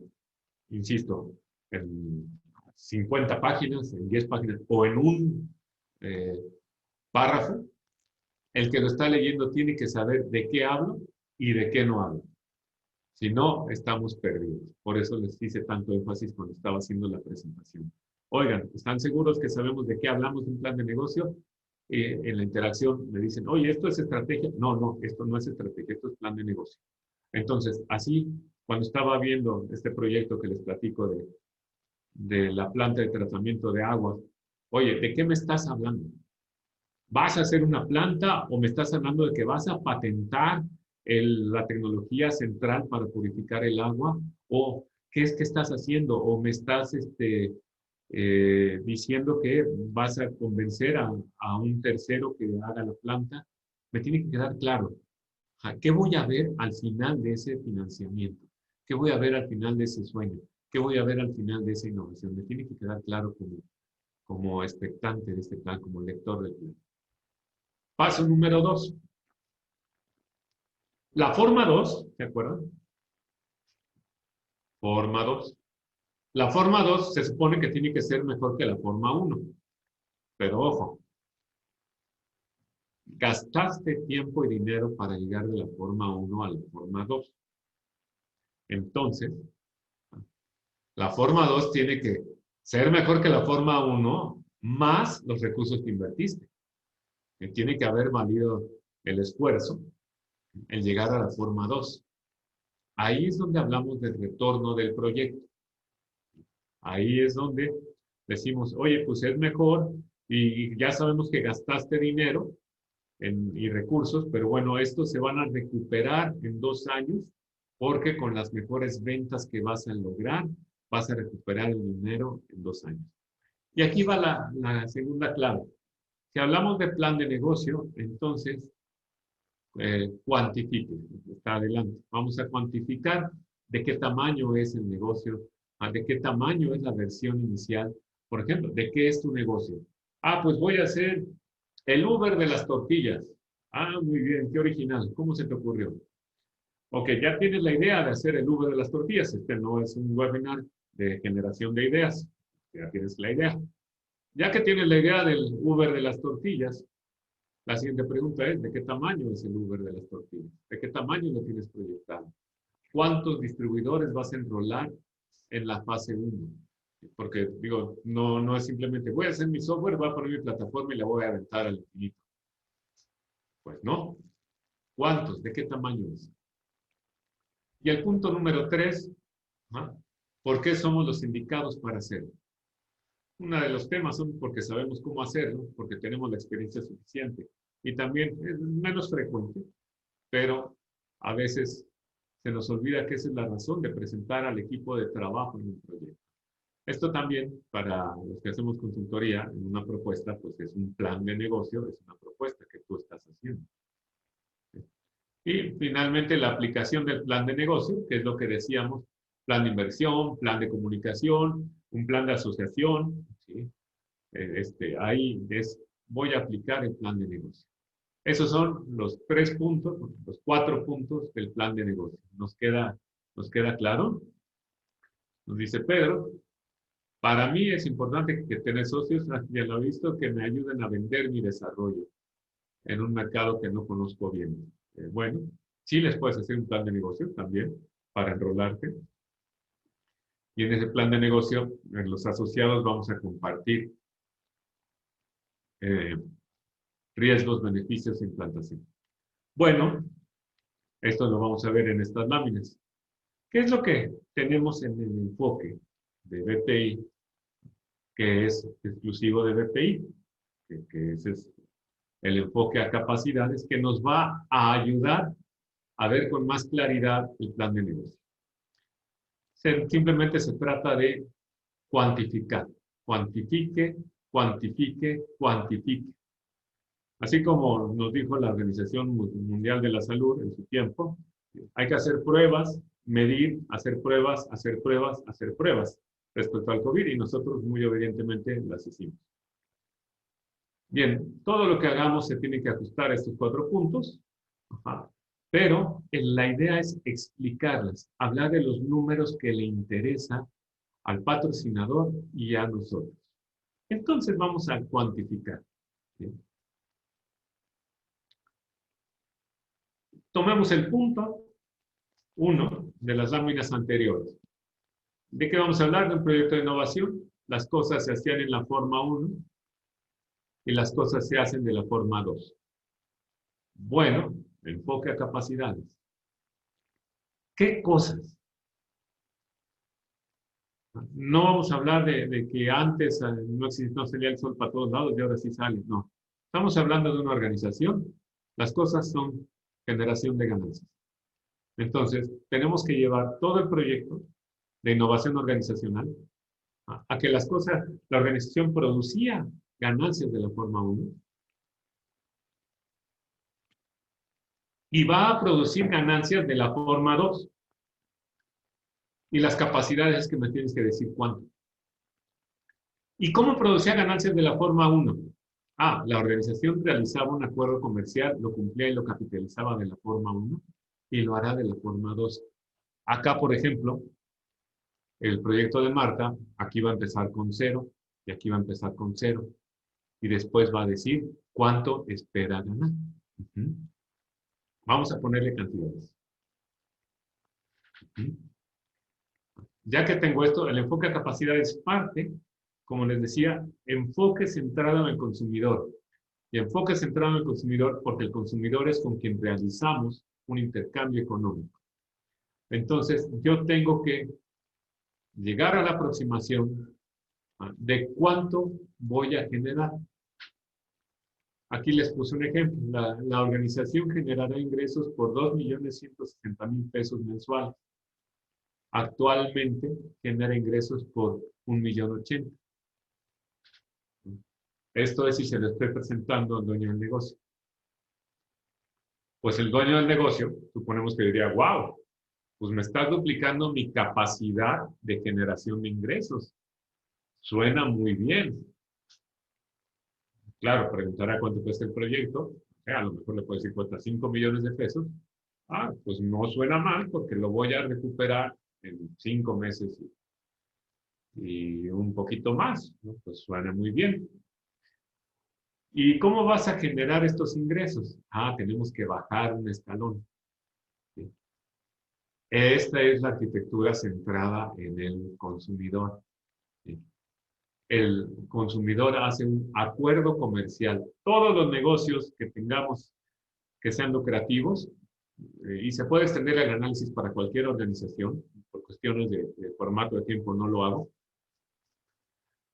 insisto, en 50 páginas, en 10 páginas o en un párrafo, el que lo está leyendo tiene que saber de qué hablo y de qué no hablo. Si no, estamos perdidos. Por eso les hice tanto énfasis cuando estaba haciendo la presentación. Oigan, ¿están seguros que sabemos de qué hablamos en un plan de negocio? En la interacción me dicen, oye, ¿esto es estrategia? No, esto no es estrategia, esto es plan de negocio. Entonces, así, cuando estaba viendo este proyecto que les platico de la planta de tratamiento de agua, oye, ¿de qué me estás hablando? ¿Vas a hacer una planta o me estás hablando de que vas a patentar la tecnología central para purificar el agua? ¿O qué es que estás haciendo? ¿O me estás diciendo que vas a convencer a un tercero que haga la planta? Me tiene que quedar claro. ¿Qué voy a ver al final de ese financiamiento? ¿Qué voy a ver al final de ese sueño? ¿Qué voy a ver al final de esa innovación? Me tiene que quedar claro como expectante de este plan, como lector del plan. Paso número 2. La forma 2, ¿se acuerdan? Forma 2. La forma 2 se supone que tiene que ser mejor que la forma 1. Pero ojo, gastaste tiempo y dinero para llegar de la forma 1 a la forma 2. Entonces, la forma 2 tiene que ser mejor que la forma 1 más los recursos que invertiste. Que tiene que haber valido el esfuerzo en llegar a la forma 2. Ahí es donde hablamos del retorno del proyecto. Ahí es donde decimos, oye, pues es mejor y ya sabemos que gastaste dinero y recursos, pero bueno, estos se van a recuperar en 2 años porque con las mejores ventas que vas a lograr, vas a recuperar el dinero en 2 años. Y aquí va la segunda clave. Si hablamos de plan de negocio, entonces cuantifique. Está adelante. Vamos a cuantificar de qué tamaño es el negocio, de qué tamaño es la versión inicial. Por ejemplo, ¿de qué es tu negocio? Ah, pues voy a hacer el Uber de las tortillas. Ah, muy bien, qué original. ¿Cómo se te ocurrió? Ok, ya tienes la idea de hacer el Uber de las tortillas. Este no es un webinar de generación de ideas. Ya tienes la idea. Ya que tienes la idea del Uber de las tortillas, la siguiente pregunta es, ¿de qué tamaño es el Uber de las tortillas? ¿De qué tamaño lo tienes proyectado? ¿Cuántos distribuidores vas a enrolar en la fase 1? Porque, digo, no es simplemente, voy a hacer mi software, voy a poner mi plataforma y la voy a aventar al infinito. Pues no. ¿Cuántos? ¿De qué tamaño es? Y el punto número 3, ¿no? ¿Por qué somos los indicados para hacerlo? Uno de los temas son porque sabemos cómo hacerlo, porque tenemos la experiencia suficiente. Y también es menos frecuente, pero a veces se nos olvida que esa es la razón de presentar al equipo de trabajo en un proyecto. Esto también, para los que hacemos consultoría en una propuesta, pues es un plan de negocio, es una propuesta que tú estás haciendo. Y finalmente la aplicación del plan de negocio, que es lo que decíamos, plan de inversión, plan de comunicación, un plan de asociación, ¿sí? Ahí voy a aplicar el plan de negocio. Esos son los 3 puntos, los 4 puntos del plan de negocio. ¿Nos queda claro? Nos dice Pedro, para mí es importante que tener socios, ya lo he visto, que me ayuden a vender mi desarrollo en un mercado que no conozco bien. Bueno, sí les puedes hacer un plan de negocio también para enrolarte. Y en ese plan de negocio, en los asociados vamos a compartir eh, riesgos, beneficios e implantación. Bueno, esto lo vamos a ver en estas láminas. ¿Qué es lo que tenemos en el enfoque de BPI, que es exclusivo de BPI? Que ese es el enfoque a capacidades que nos va a ayudar a ver con más claridad el plan de negocio. Simplemente se trata de cuantificar. Cuantifique, cuantifique, cuantifique. Así como nos dijo la Organización Mundial de la Salud en su tiempo, hay que hacer pruebas, medir, hacer pruebas, hacer pruebas, hacer pruebas respecto al COVID y nosotros muy obedientemente las hicimos. Bien, todo lo que hagamos se tiene que ajustar a estos 4 puntos, pero la idea es explicarlas, hablar de los números que le interesa al patrocinador y a nosotros. Entonces vamos a cuantificar. ¿Sí? Tomemos el punto 1 de las láminas anteriores. ¿De qué vamos a hablar? De un proyecto de innovación. Las cosas se hacían en la forma 1 y las cosas se hacen de la forma 2. Bueno, enfoque a capacidades. ¿Qué cosas? No vamos a hablar de que antes no salía el sol para todos lados y ahora sí sale, no. Estamos hablando de una organización. Las cosas son generación de ganancias. Entonces, tenemos que llevar todo el proyecto de innovación organizacional a que las cosas, la organización producía ganancias de la forma uno y va a producir ganancias de la forma 2. Y las capacidades es que me tienes que decir cuánto. ¿Y cómo producía ganancias de la forma uno? La organización realizaba un acuerdo comercial, lo cumplía y lo capitalizaba de la forma uno y lo hará de la forma 2. Acá, por ejemplo, el proyecto de Marta, aquí va a empezar con 0 y aquí va a empezar con 0. Y después va a decir cuánto espera ganar. Vamos a ponerle cantidades. Ya que tengo esto, el enfoque a capacidad es parte, como les decía, enfoque centrado en el consumidor. Y enfoque centrado en el consumidor porque el consumidor es con quien realizamos un intercambio económico. Entonces, yo tengo que llegar a la aproximación de cuánto voy a generar. Aquí les puse un ejemplo. La organización generará ingresos por 2.160.000 pesos mensuales. Actualmente genera ingresos por 1.080.000. Esto es si se lo estoy presentando al dueño del negocio. Pues el dueño del negocio, suponemos que diría, wow, pues me estás duplicando mi capacidad de generación de ingresos. Suena muy bien. Claro, preguntará cuánto cuesta el proyecto. A lo mejor le puede decir cuesta 5 millones de pesos. Pues no suena mal porque lo voy a recuperar en 5 meses y un poquito más, ¿no? Pues suena muy bien. ¿Y cómo vas a generar estos ingresos? Tenemos que bajar un escalón. ¿Sí? Esta es la arquitectura centrada en el consumidor. ¿Sí? El consumidor hace un acuerdo comercial. Todos los negocios que tengamos que sean lucrativos, y se puede extender el análisis para cualquier organización, por cuestiones de formato de tiempo no lo hago,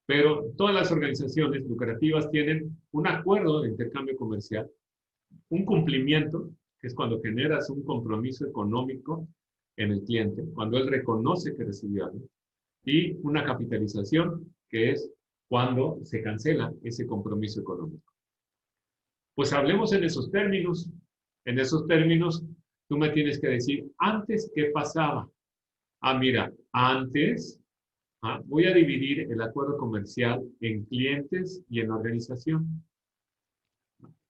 pero todas las organizaciones lucrativas tienen un acuerdo de intercambio comercial, un cumplimiento, que es cuando generas un compromiso económico en el cliente, cuando él reconoce que recibió algo, y una capitalización, que es cuando se cancela ese compromiso económico. Pues hablemos en esos términos. En esos términos, tú me tienes que decir, antes, ¿qué pasaba? Mira, antes voy a dividir el acuerdo comercial en clientes y en organización.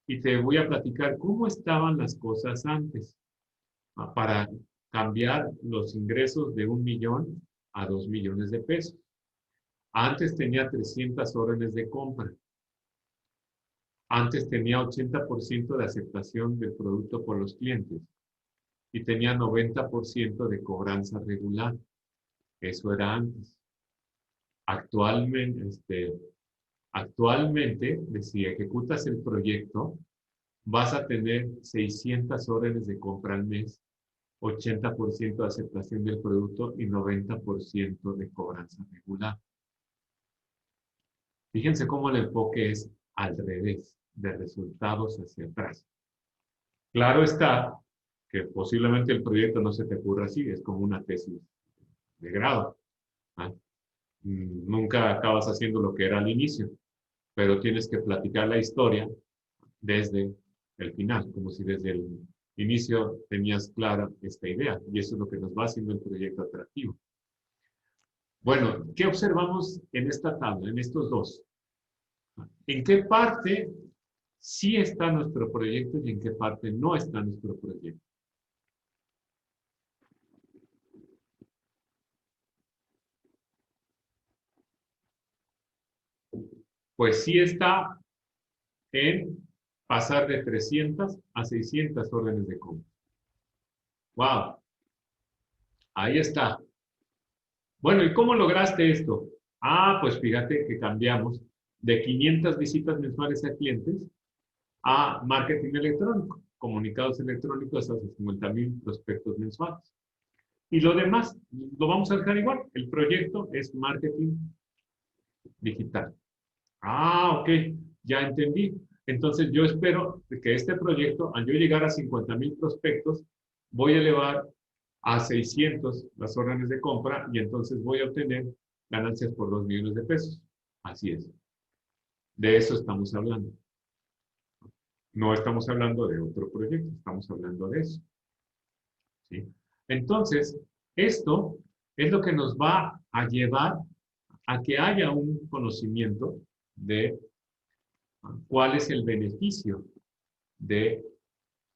Y te voy a platicar cómo estaban las cosas antes para cambiar los ingresos de 1 millón a 2 millones de pesos. Antes tenía 300 órdenes de compra. Antes tenía 80% de aceptación del producto por los clientes y tenía 90% de cobranza regular. Eso era antes. Actualmente, si ejecutas el proyecto, vas a tener 600 órdenes de compra al mes, 80% de aceptación del producto y 90% de cobranza regular. Fíjense cómo el enfoque es al revés, de resultados hacia atrás. Claro está que posiblemente el proyecto no se te ocurra así, es como una tesis de grado. Nunca acabas haciendo lo que era al inicio, pero tienes que platicar la historia desde el final, como si desde el inicio tenías clara esta idea, y eso es lo que nos va haciendo el proyecto atractivo. Bueno, ¿qué observamos en esta tabla, en estos dos? ¿En qué parte sí está nuestro proyecto y en qué parte no está nuestro proyecto? Pues sí está en pasar de 300 a 600 órdenes de compra. ¡Wow! Ahí está. Bueno, ¿y cómo lograste esto? Pues fíjate que cambiamos de 500 visitas mensuales a clientes a marketing electrónico, comunicados electrónicos a 50,000 prospectos mensuales. Y lo demás lo vamos a dejar igual. El proyecto es marketing digital. Ok, ya entendí. Entonces yo espero que este proyecto, al yo llegar a 50,000 prospectos, voy a elevar a 600 las órdenes de compra y entonces voy a obtener ganancias por 2 millones de pesos. Así es. De eso estamos hablando. No estamos hablando de otro proyecto, estamos hablando de eso. ¿Sí? Entonces, esto es lo que nos va a llevar a que haya un conocimiento de cuál es el beneficio de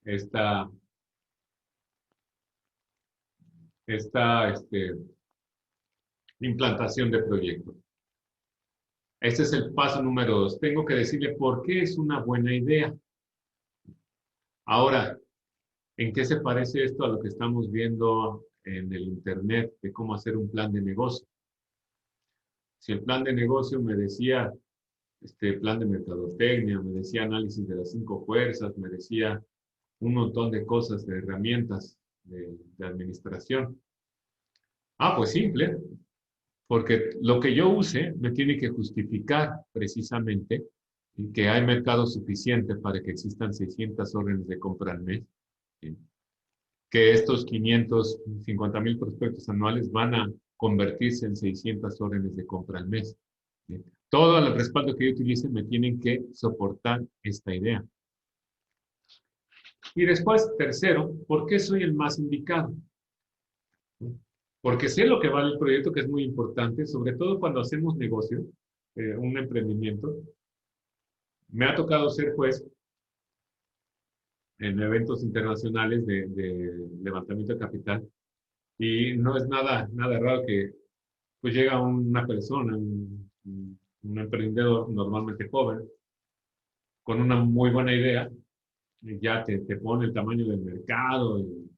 esta, esta implantación de proyectos. Este es el paso número 2. Tengo que decirle por qué es una buena idea. Ahora, ¿en qué se parece esto a lo que estamos viendo en el Internet de cómo hacer un plan de negocio? Si el plan de negocio me decía plan de mercadotecnia, me decía análisis de las 5 fuerzas, me decía un montón de cosas, de herramientas de administración. Ah, pues simple, porque lo que yo use me tiene que justificar precisamente que hay mercado suficiente para que existan 600 órdenes de compra al mes, ¿sí? Que estos 550,000 prospectos anuales van a convertirse en 600 órdenes de compra al mes, ¿sí? Todo el respaldo que yo utilice me tienen que soportar esta idea. Y después, tercero, ¿por qué soy el más indicado? Porque sé lo que vale el proyecto, que es muy importante, sobre todo cuando hacemos negocio, un emprendimiento. Me ha tocado ser juez en eventos internacionales de levantamiento de capital y no es nada raro que pues llega una persona, un emprendedor normalmente joven, con una muy buena idea, y ya te pone el tamaño del mercado y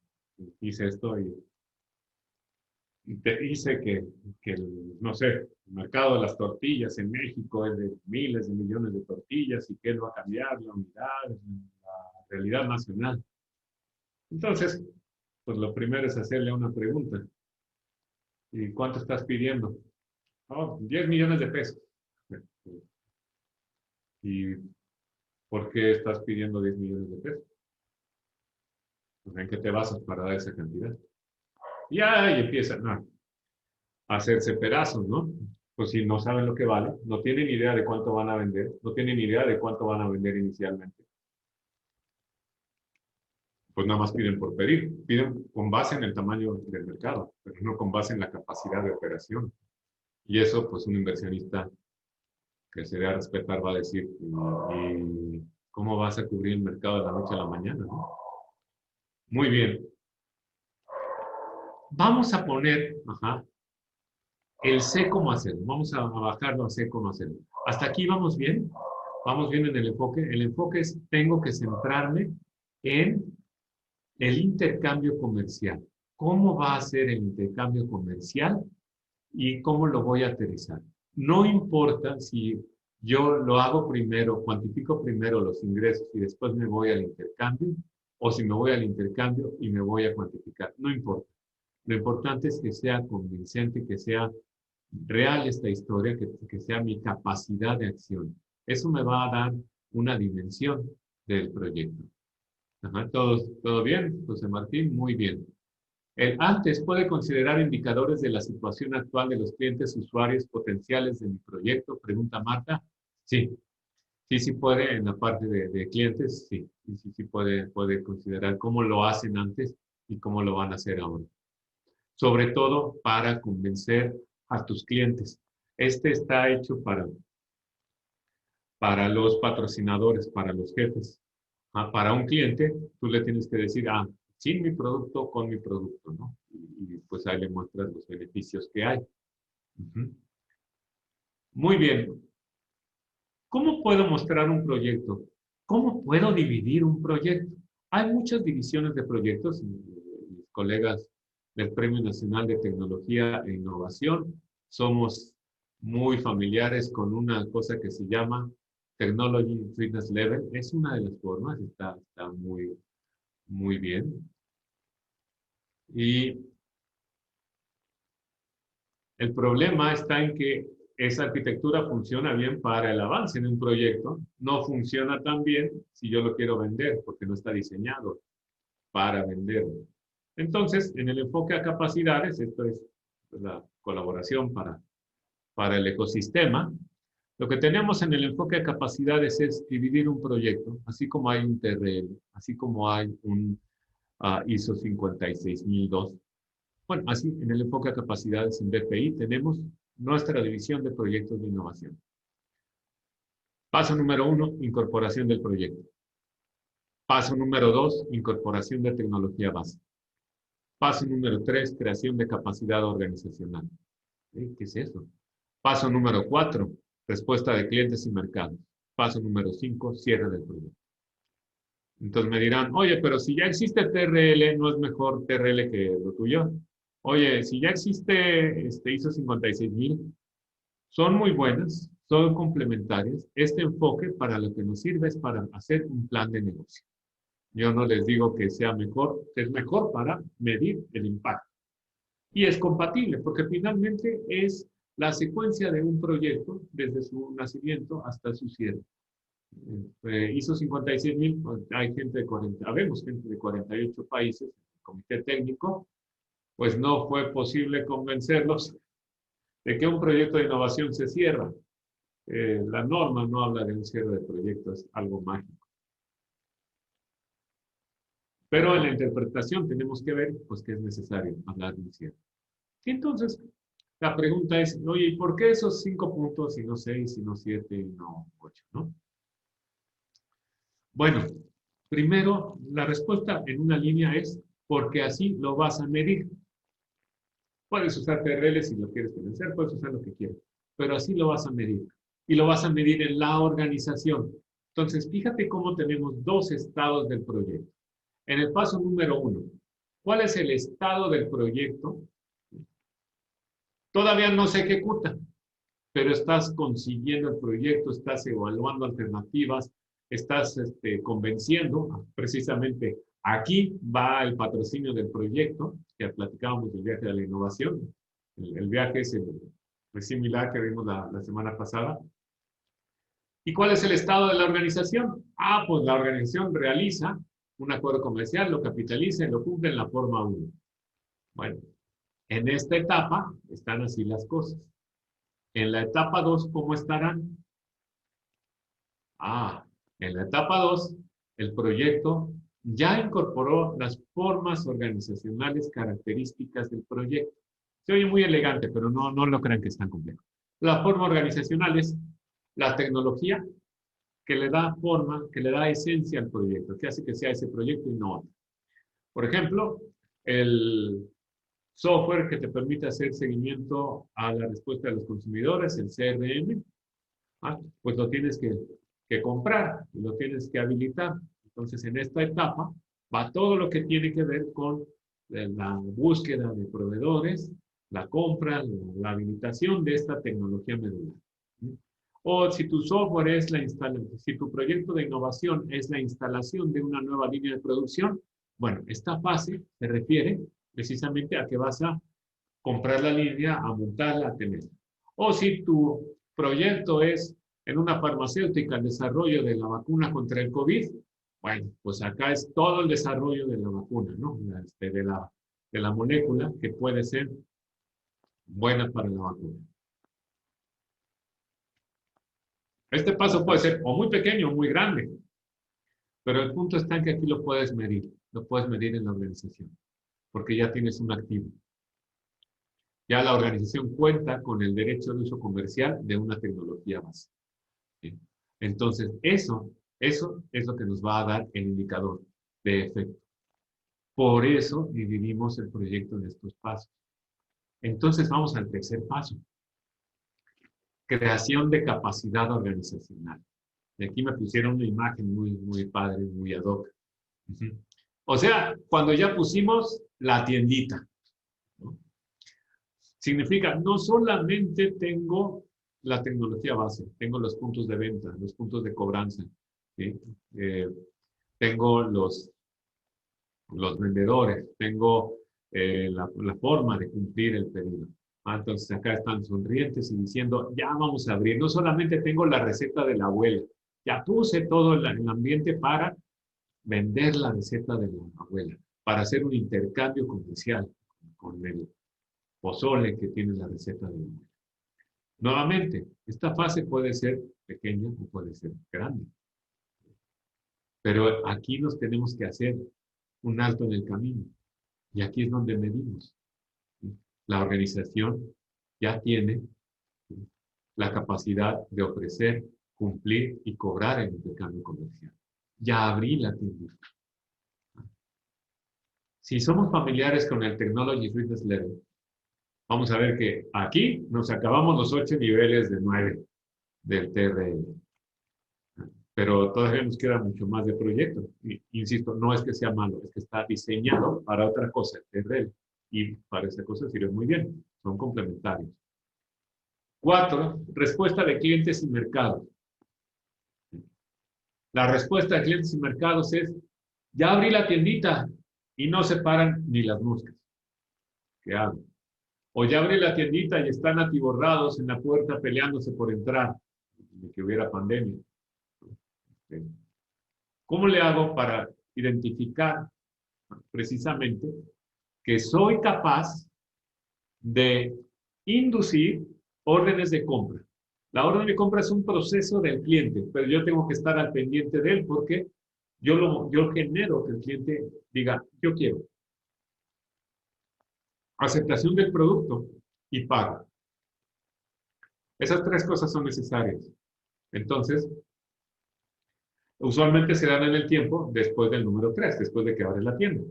dice esto y te dice que no sé, el mercado de las tortillas en México es de miles de millones de tortillas y que él va a cambiar la unidad, la realidad nacional. Entonces, pues lo primero es hacerle una pregunta. ¿Y cuánto estás pidiendo? Oh, 10 millones de pesos. ¿Y por qué estás pidiendo 10 millones de pesos? Pues, ¿en qué te basas para dar esa cantidad? Y ahí empiezan a hacerse pedazos, ¿no? Pues si no saben lo que vale, no tienen idea de cuánto van a vender, no tienen idea de cuánto van a vender inicialmente, pues nada más piden por pedir, piden con base en el tamaño del mercado, pero no con base en la capacidad de operación. Y eso, pues un inversionista que se dé a respetar va a decir, ¿y cómo vas a cubrir el mercado de la noche a la mañana? ¿No? Muy bien. Vamos a poner, el sé cómo hacerlo. Vamos a bajarlo a sé cómo hacerlo. ¿Hasta aquí vamos bien? Vamos bien en el enfoque. El enfoque es, tengo que centrarme en el intercambio comercial. ¿Cómo va a ser el intercambio comercial y cómo lo voy a aterrizar? No importa si yo lo hago primero, cuantifico primero los ingresos y después me voy al intercambio, o si me voy al intercambio y me voy a cuantificar. No importa. Lo importante es que sea convincente, que sea real esta historia, que sea mi capacidad de acción. Eso me va a dar una dimensión del proyecto. ¿Todo bien, José Martín? Muy bien. El antes puede considerar indicadores de la situación actual de los clientes usuarios potenciales de mi proyecto, pregunta Marta. Sí, sí puede en la parte de clientes, sí puede considerar cómo lo hacen antes y cómo lo van a hacer ahora. Sobre todo para convencer a tus clientes. Este está hecho para los patrocinadores, para los jefes. Para un cliente, tú le tienes que decir, sin mi producto, con mi producto, ¿no? Y pues ahí le muestras los beneficios que hay. Muy bien. ¿Cómo puedo mostrar un proyecto? ¿Cómo puedo dividir un proyecto? Hay muchas divisiones de proyectos. Mis colegas del Premio Nacional de Tecnología e Innovación somos muy familiares con una cosa que se llama Technology Fitness Level. Es una de las formas, está muy bien. Y el problema está en que esa arquitectura funciona bien para el avance en un proyecto, no funciona tan bien si yo lo quiero vender, porque no está diseñado para venderlo. Entonces, en el enfoque a capacidades, esto es la colaboración para el ecosistema, lo que tenemos en el enfoque a capacidades es dividir un proyecto, así como hay un TRL, así como hay un ISO 56002. Bueno, así en el enfoque a capacidades en BPI tenemos nuestra división de proyectos de innovación. Paso número 1, incorporación del proyecto. Paso número 2, incorporación de tecnología base. Paso número 3, creación de capacidad organizacional. ¿Qué es eso? Paso número 4, respuesta de clientes y mercados. Paso número 5, cierre del proyecto. Entonces me dirán, oye, pero si ya existe TRL, ¿no es mejor TRL que lo tuyo? Oye, si ya existe ISO 56000, son muy buenas, son complementarias. Este enfoque para lo que nos sirve es para hacer un plan de negocio. Yo no les digo que sea mejor, es mejor para medir el impacto. Y es compatible, porque finalmente es la secuencia de un proyecto desde su nacimiento hasta su cierre. ISO 56000, pues, hay gente de 40, habemos gente de 48 países, el comité técnico, pues no fue posible convencerlos de que un proyecto de innovación se cierra. La norma no habla de un cierre de proyecto, es algo mágico. Pero en la interpretación tenemos que ver pues, que es necesario hablar de un cierre. Y entonces, la pregunta es, oye, ¿y por qué esos 5 puntos y no 6, y no 7, y no 8, no? Bueno, primero, la respuesta en una línea es porque así lo vas a medir. Puedes usar TRL si lo quieres convencer, puedes usar lo que quieras, pero así lo vas a medir. Y lo vas a medir en la organización. Entonces, fíjate cómo tenemos dos estados del proyecto. En el paso número 1, ¿cuál es el estado del proyecto? Todavía no se ejecuta, pero estás consiguiendo el proyecto, estás evaluando alternativas, estás convenciendo. Precisamente aquí va el patrocinio del proyecto, que platicábamos del viaje de la innovación. El viaje es similar que vimos la semana pasada. ¿Y cuál es el estado de la organización? Pues la organización realiza un acuerdo comercial, lo capitaliza y lo cumple en la forma 1. Bueno, en esta etapa están así las cosas. En la etapa 2, ¿cómo estarán? En la etapa 2, el proyecto ya incorporó las formas organizacionales características del proyecto. Se oye muy elegante, pero no lo crean que es tan complejo. La forma organizacional es la tecnología que le da forma, que le da esencia al proyecto, que hace que sea ese proyecto y no otro. Por ejemplo, el software que te permite hacer seguimiento a la respuesta de los consumidores, el CRM, pues lo tienes que comprar y lo tienes que habilitar. Entonces, en esta etapa va todo lo que tiene que ver con la búsqueda de proveedores, la compra, la habilitación de esta tecnología medular. O si tu software es la instalación, si tu proyecto de innovación es la instalación de una nueva línea de producción, bueno, esta fase se refiere precisamente a que vas a comprar la línea, a montarla, a tenerla. O si tu proyecto es en una farmacéutica el desarrollo de la vacuna contra el COVID, bueno, pues acá es todo el desarrollo de la vacuna, ¿no? De la molécula que puede ser buena para la vacuna. Este paso puede ser o muy pequeño o muy grande, pero el punto está en que aquí lo puedes medir en la organización, porque ya tienes un activo. Ya la organización cuenta con el derecho de uso comercial de una tecnología base. ¿Sí? Entonces, eso es lo que nos va a dar el indicador de efecto. Por eso dividimos el proyecto en estos pasos. Entonces, vamos al tercer paso. Creación de capacidad organizacional. Y aquí me pusieron una imagen muy padre, muy ad hoc. O sea, cuando ya pusimos la tiendita, ¿no? Significa, no solamente tengo la tecnología base, tengo los puntos de venta, los puntos de cobranza, ¿sí? Tengo los vendedores, tengo la forma de cumplir el pedido. Entonces acá están sonrientes y diciendo, ya vamos a abrir. No solamente tengo la receta de la abuela, ya puse todo el ambiente para vender la receta de la abuela, para hacer un intercambio comercial con el pozole que tiene la receta de la abuela. Nuevamente, esta fase puede ser pequeña o puede ser grande, pero aquí nos tenemos que hacer un alto en el camino y aquí es donde medimos. La organización ya tiene la capacidad de ofrecer, cumplir y cobrar el intercambio comercial. Ya abrí la tienda. Si somos familiares con el Technology Fitness Level, vamos a ver que aquí nos acabamos los 8 niveles de 9 del TRL. Pero todavía nos queda mucho más de proyecto. Insisto, no es que sea malo, es que está diseñado para otra cosa, el TRL. Y para esa cosa sirve muy bien. Son complementarios. 4, respuesta de clientes y mercados. La respuesta de clientes y mercados es, ya abrí la tiendita y no se paran ni las moscas. ¿Qué hago? O ya abrí la tiendita y están atiborrados en la puerta peleándose por entrar, de que hubiera pandemia. ¿Cómo le hago para identificar precisamente que soy capaz de inducir órdenes de compra? La orden de compra es un proceso del cliente, pero yo tengo que estar al pendiente de él porque yo genero que el cliente diga, yo quiero. Aceptación del producto y pago. Esas 3 cosas son necesarias. Entonces, usualmente se dan en el tiempo después del número 3, después de que abres la tienda.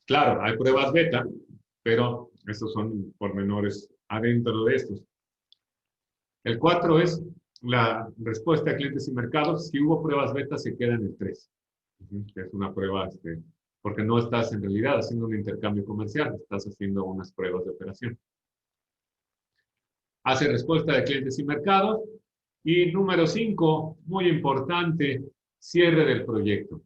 Claro, hay pruebas beta, pero estos son pormenores adentro de estos. El 4 es la respuesta a clientes y mercados. Si hubo pruebas beta, se queda en el 3. Es una prueba, porque no estás en realidad haciendo un intercambio comercial, estás haciendo unas pruebas de operación. Hace respuesta de clientes y mercados. Y número 5, muy importante, cierre del proyecto.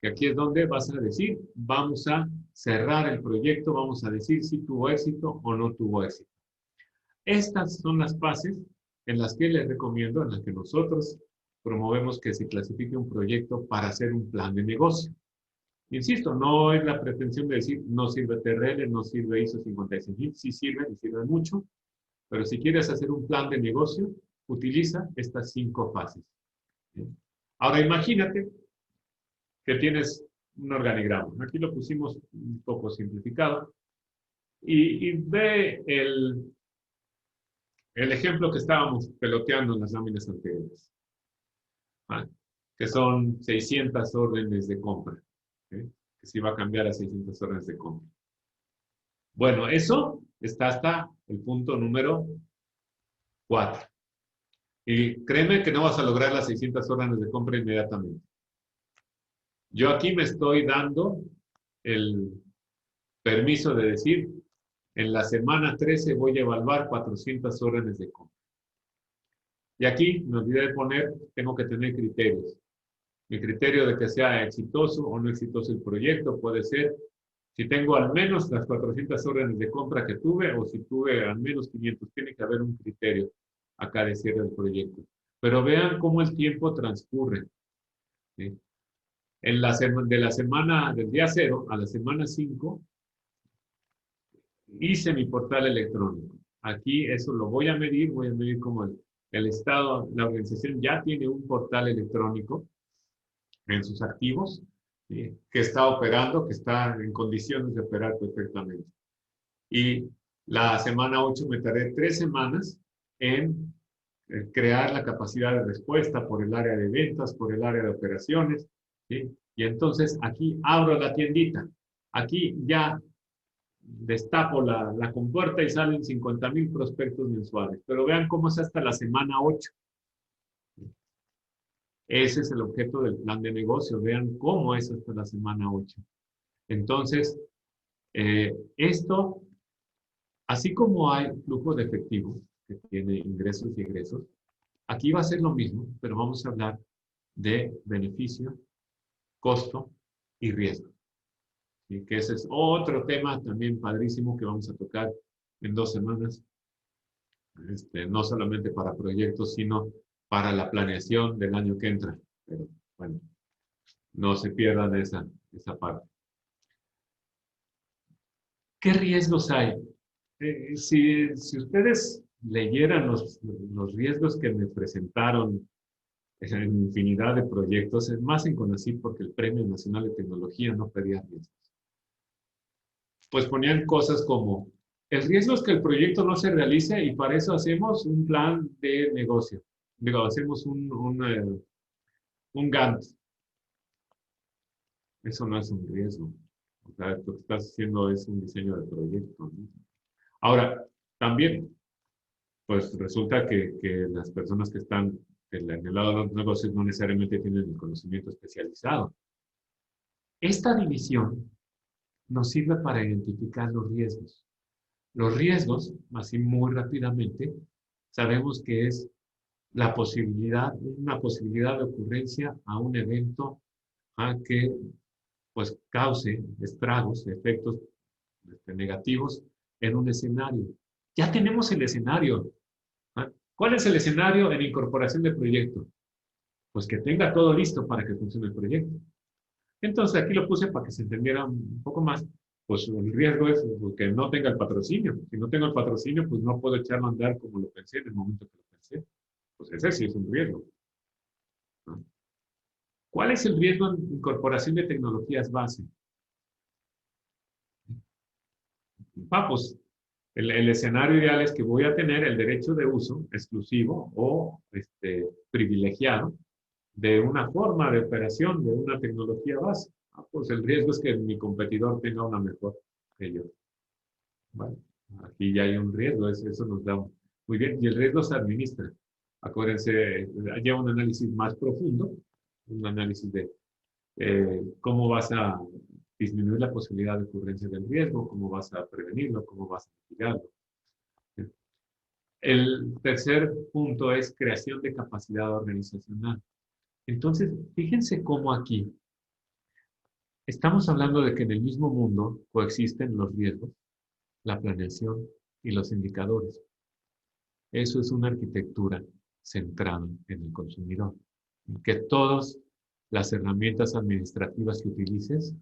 Que aquí es donde vas a decir, vamos a cerrar el proyecto, vamos a decir si tuvo éxito o no tuvo éxito. Estas son las fases en las que les recomiendo, en las que nosotros promovemos que se clasifique un proyecto para hacer un plan de negocio. Insisto, no es la pretensión de decir no sirve TRL, no sirve ISO 56000, sí sirve y sirve mucho, pero si quieres hacer un plan de negocio, utiliza estas 5 fases. Ahora imagínate que tienes un organigrama. Aquí lo pusimos un poco simplificado. Y ve el ejemplo que estábamos peloteando en las láminas anteriores, que son 600 órdenes de compra, que se iba a cambiar a 600 órdenes de compra. Bueno, eso está hasta el punto número 4. Y créeme que no vas a lograr las 600 órdenes de compra inmediatamente. Yo aquí me estoy dando el permiso de decir, en la semana 13 voy a evaluar 400 órdenes de compra. Y aquí me olvidé de poner, tengo que tener criterios. Mi criterio de que sea exitoso o no exitoso el proyecto puede ser si tengo al menos las 400 órdenes de compra que tuve o si tuve al menos 500. Tiene que haber un criterio acá de cierre del proyecto. Pero vean cómo el tiempo transcurre. ¿Sí? De la semana, del día 0 a la semana 5, hice mi portal electrónico. Aquí eso lo voy a medir como el Estado, la organización ya tiene un portal electrónico en sus activos, ¿sí? Que está operando, que está en condiciones de operar perfectamente. Y la semana 8 me tardé 3 semanas en crear la capacidad de respuesta por el área de ventas, por el área de operaciones, ¿sí? Y entonces aquí abro la tiendita. Aquí ya destapo la compuerta y salen 50,000 prospectos mensuales. Pero vean cómo es hasta la semana 8. Ese es el objeto del plan de negocio. Vean cómo es hasta la semana 8. Entonces, esto, así como hay flujo de efectivo que tiene ingresos y egresos, aquí va a ser lo mismo, pero vamos a hablar de beneficio, costo y riesgo. y que ese es otro tema también padrísimo que vamos a tocar en 2 semanas, no solamente para proyectos, sino para la planeación del año que entra. Pero bueno, no se pierdan esa parte. ¿Qué riesgos hay? Si ustedes leyeran los riesgos que me presentaron en infinidad de proyectos, es más en CONACYT porque el Premio Nacional de Tecnología no pedía riesgos. Pues ponían cosas como, el riesgo es que el proyecto no se realice y para eso hacemos un plan de negocio. Digo, hacemos un Gantt. Eso no es un riesgo. O sea, lo que estás haciendo es un diseño de proyecto, ¿no? Ahora, también, pues resulta que las personas que están en el lado de los negocios no necesariamente tienen el conocimiento especializado. Esta división nos sirve para identificar los riesgos. Los riesgos, así muy rápidamente, sabemos que es una posibilidad de ocurrencia a un evento que pues cause estragos, efectos negativos en un escenario. Ya tenemos el escenario. ¿Cuál es el escenario en incorporación de proyecto? Pues que tenga todo listo para que funcione el proyecto. Entonces aquí lo puse para que se entendiera un poco más. Pues el riesgo es que no tenga el patrocinio. Si no tengo el patrocinio, pues no puedo echarlo a andar como lo pensé en el momento que lo pensé. Pues ese sí es un riesgo, ¿no? ¿Cuál es el riesgo en incorporación de tecnologías base? Pues el escenario ideal es que voy a tener el derecho de uso exclusivo o privilegiado de una forma de operación de una tecnología base. Pues el riesgo es que mi competidor tenga una mejor que yo. Bueno, aquí ya hay un riesgo, eso nos da muy bien. Y el riesgo se administra. Acuérdense, lleva un análisis más profundo, un análisis de cómo vas a disminuir la posibilidad de ocurrencia del riesgo, cómo vas a prevenirlo, cómo vas a mitigarlo. El tercer punto es creación de capacidad organizacional. Entonces, fíjense cómo aquí estamos hablando de que en el mismo mundo coexisten los riesgos, la planeación y los indicadores. Eso es una arquitectura centrada en el consumidor. Que todas las herramientas administrativas que utilices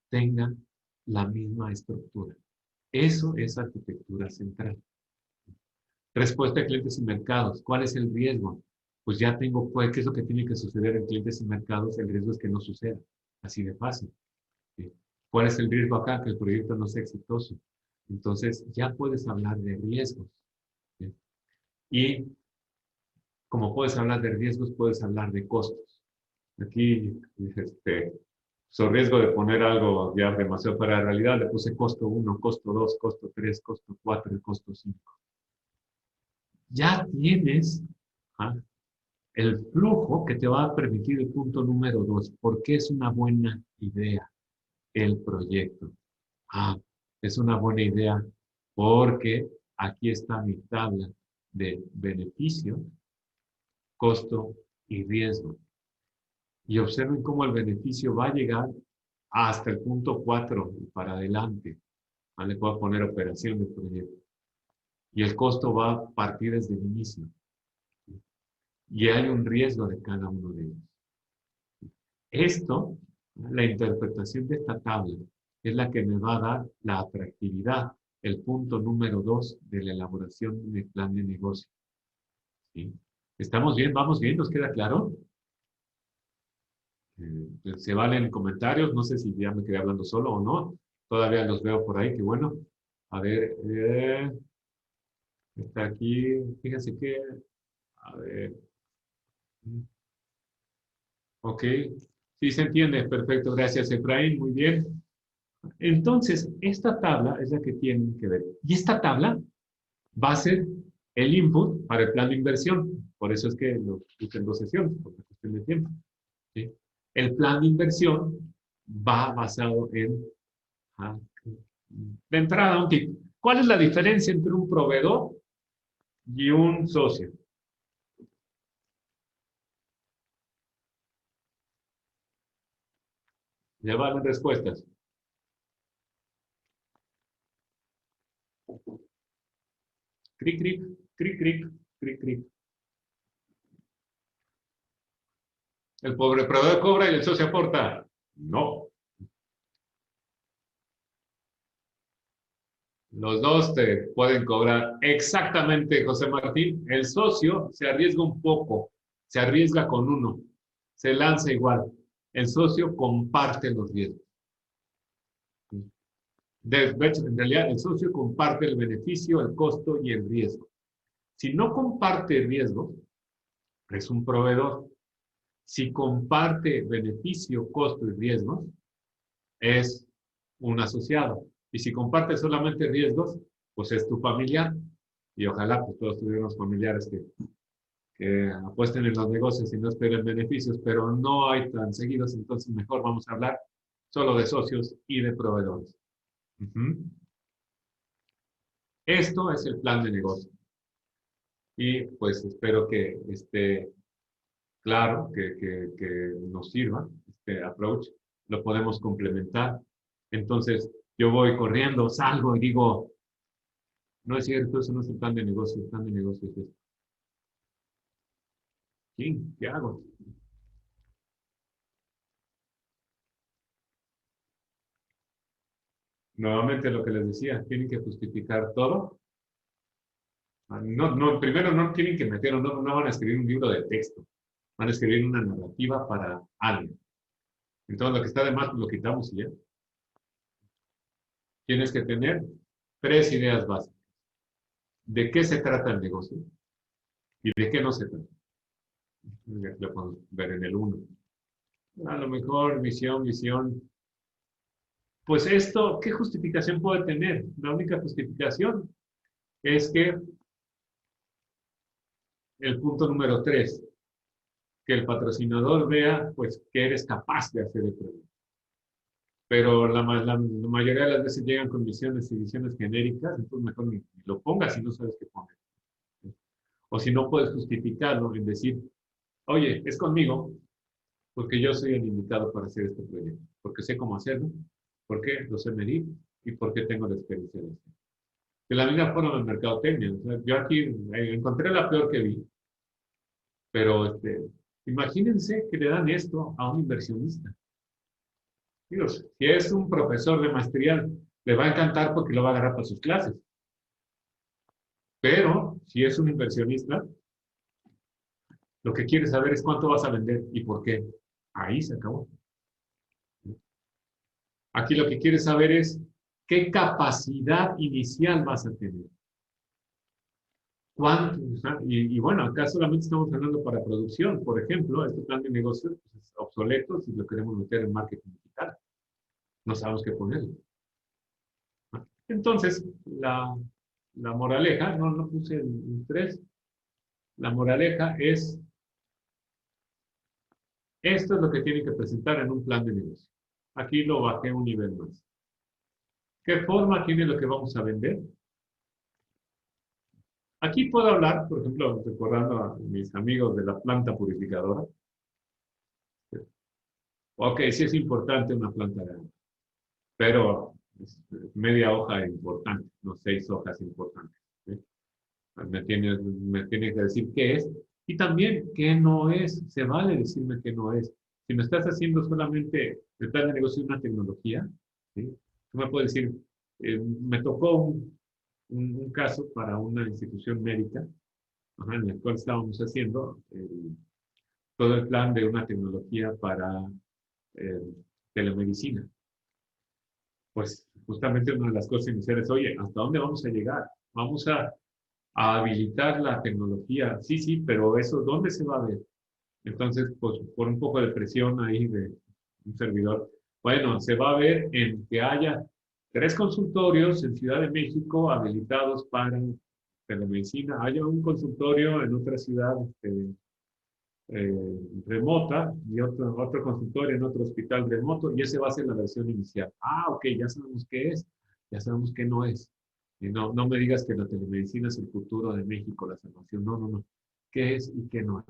tengan la misma estructura. Eso es arquitectura central. Respuesta a clientes y mercados. ¿Cuál es el riesgo? Pues ya tengo, ¿qué es lo que tiene que suceder en clientes y mercados? El riesgo es que no suceda. Así de fácil. ¿Sí? ¿Cuál es el riesgo acá? Que el proyecto no sea exitoso. Entonces, ya puedes hablar de riesgos. ¿Sí? Y como puedes hablar de riesgos, puedes hablar de costos. Aquí, su riesgo de poner algo ya demasiado para la realidad, le puse costo 1, costo 2, costo 3, costo 4 y costo 5. Ya tienes ¿ah? el flujo que te va a permitir el punto número 2. ¿Por qué es una buena idea el proyecto? Es una buena idea porque aquí está mi tabla de beneficio, costo y riesgo. Y observen cómo el beneficio va a llegar hasta el punto 4 y para adelante. Le puedo poner operación de proyecto. Y el costo va a partir desde el inicio. Y hay un riesgo de cada uno de ellos. Esto, la interpretación de esta tabla, es la que me va a dar la atractividad, el punto número 2 de la elaboración del plan de negocio. ¿Sí? ¿Estamos bien? ¿Vamos bien? ¿Nos queda claro? Se valen comentarios, no sé si ya me quedé hablando solo o no. Todavía los veo por ahí, que bueno. A ver, está aquí, fíjense que, a ver, ok, sí se entiende, perfecto, gracias Efraín, muy bien. Entonces, esta tabla es la que tienen que ver. Y esta tabla va a ser el input para el plan de inversión. Por eso es que lo puse en 2 sesiones, por la cuestión de tiempo. ¿Sí? El plan de inversión va basado en, ah, de entrada, un tip. ¿Cuál es la diferencia entre un proveedor y un socio? Ya van respuestas. Cric, cric, cric, cric, cric, cric. El pobre proveedor cobra y el socio aporta. No. Los dos te pueden cobrar exactamente, José Martín. El socio se arriesga un poco, se arriesga con uno, se lanza igual. El socio comparte los riesgos. De hecho, en realidad, el socio comparte el beneficio, el costo y el riesgo. Si no comparte riesgos, es un proveedor. Si comparte beneficio, costo y riesgos, es un asociado. Y si comparte solamente riesgos, pues es tu familiar. Y ojalá pues, todos tuviéramos familiares que apuesten en los negocios y no esperen beneficios, pero no hay tan seguidos, entonces mejor vamos a hablar solo de socios y de proveedores. Esto es el plan de negocio. Y pues espero que esté claro, que nos sirva este approach. Lo podemos complementar. Entonces, yo voy corriendo, salgo y digo, no es cierto, eso no es el plan de negocio, el plan de negocio es esto. ¿Sí? ¿Qué hago? Nuevamente lo que les decía, tienen que justificar todo. No, no, primero no tienen que meter, no van a escribir un libro de texto, van a escribir una narrativa para alguien. Entonces lo que está de más lo quitamos y ya. Tienes que tener tres ideas básicas. ¿De qué se trata el negocio? ¿Y de qué no se trata? Lo podemos ver en el uno. A lo mejor visión. Pues esto, ¿qué justificación puede tener? La única justificación es que el punto número 3, que el patrocinador vea pues que eres capaz de hacer el proyecto. Pero la mayoría de las veces llegan con misiones y visiones genéricas, entonces mejor ni lo pongas si no sabes qué poner. O si no puedes justificarlo en decir, oye, es conmigo porque yo soy el indicado para hacer este proyecto, porque sé cómo hacerlo, porque lo sé medir y porque tengo la experiencia de hacerlo. De la misma forma en mercadotecnia. O sea, yo aquí encontré la peor que vi, pero imagínense que le dan esto a un inversionista. Digo, si es un profesor de maestría, le va a encantar porque lo va a agarrar para sus clases. Pero si es un inversionista, lo que quiere saber es cuánto vas a vender y por qué. Ahí se acabó. Aquí lo que quiere saber es qué capacidad inicial vas a tener. ¿Cuánto? Y bueno, acá solamente estamos hablando para producción. Por ejemplo, este plan de negocios pues, es obsoleto si lo queremos meter en marketing digital. No sabemos qué ponerle. Entonces, la moraleja, no puse el 3, la moraleja es, esto es lo que tiene que presentar en un plan de negocio. Aquí lo bajé un nivel más. ¿Qué forma tiene lo que vamos a vender? Aquí puedo hablar, por ejemplo, recordando a mis amigos de la planta purificadora. Ok, sí es importante una planta de agua, pero es media hoja importante, no 6 hojas importantes. ¿Sí? Me tienes que decir qué es y también qué no es. Se vale decirme qué no es. Si me estás haciendo solamente el plan de negocio de una tecnología, ¿sí? Tú me puedes decir, me tocó un caso para una institución médica, ajá, en el cual estábamos haciendo todo el plan de una tecnología para eh, telemedicina. Pues justamente una de las cosas iniciales, oye, ¿hasta dónde vamos a llegar? Vamos a habilitar la tecnología. Sí, sí, pero eso, ¿dónde se va a ver? Entonces, pues por un poco de presión ahí de un servidor, bueno, se va a ver en que haya 3 consultorios en Ciudad de México habilitados para telemedicina, haya un consultorio en otra ciudad remota y otro consultorio en otro hospital remoto y ese va a ser la versión inicial. Ah, ok, ya sabemos qué es, ya sabemos qué no es. Y no me digas que la telemedicina es el futuro de México, la salvación. No, no, no. ¿Qué es y qué no es?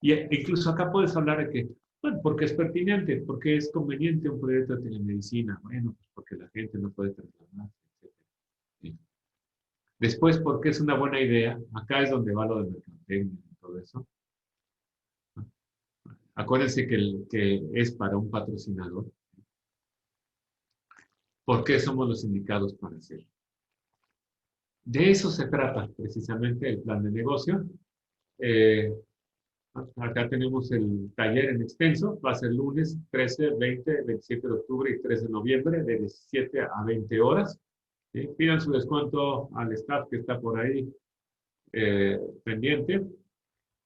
Y incluso acá puedes hablar de que, bueno, porque es pertinente, porque es conveniente un proyecto de telemedicina. Bueno, pues porque la gente no puede trasladarse, etc. ¿Sí? Después, ¿por qué es una buena idea? Acá es donde va lo de mercadotecnia y todo eso. Acuérdense que es para un patrocinador. ¿Por qué somos los indicados para hacerlo? De eso se trata precisamente el plan de negocio. Eh, Acá tenemos el taller en extenso, va a ser lunes 13, 20, 27 de octubre y 3 de noviembre, de 17 a 20 horas. ¿Sí? Pidan su descuento al staff que está por ahí pendiente,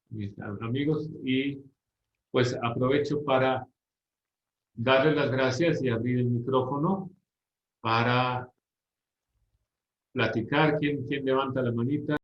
mis amigos, y pues aprovecho para darles las gracias y abrir el micrófono para platicar. ¿Quién levanta la manita?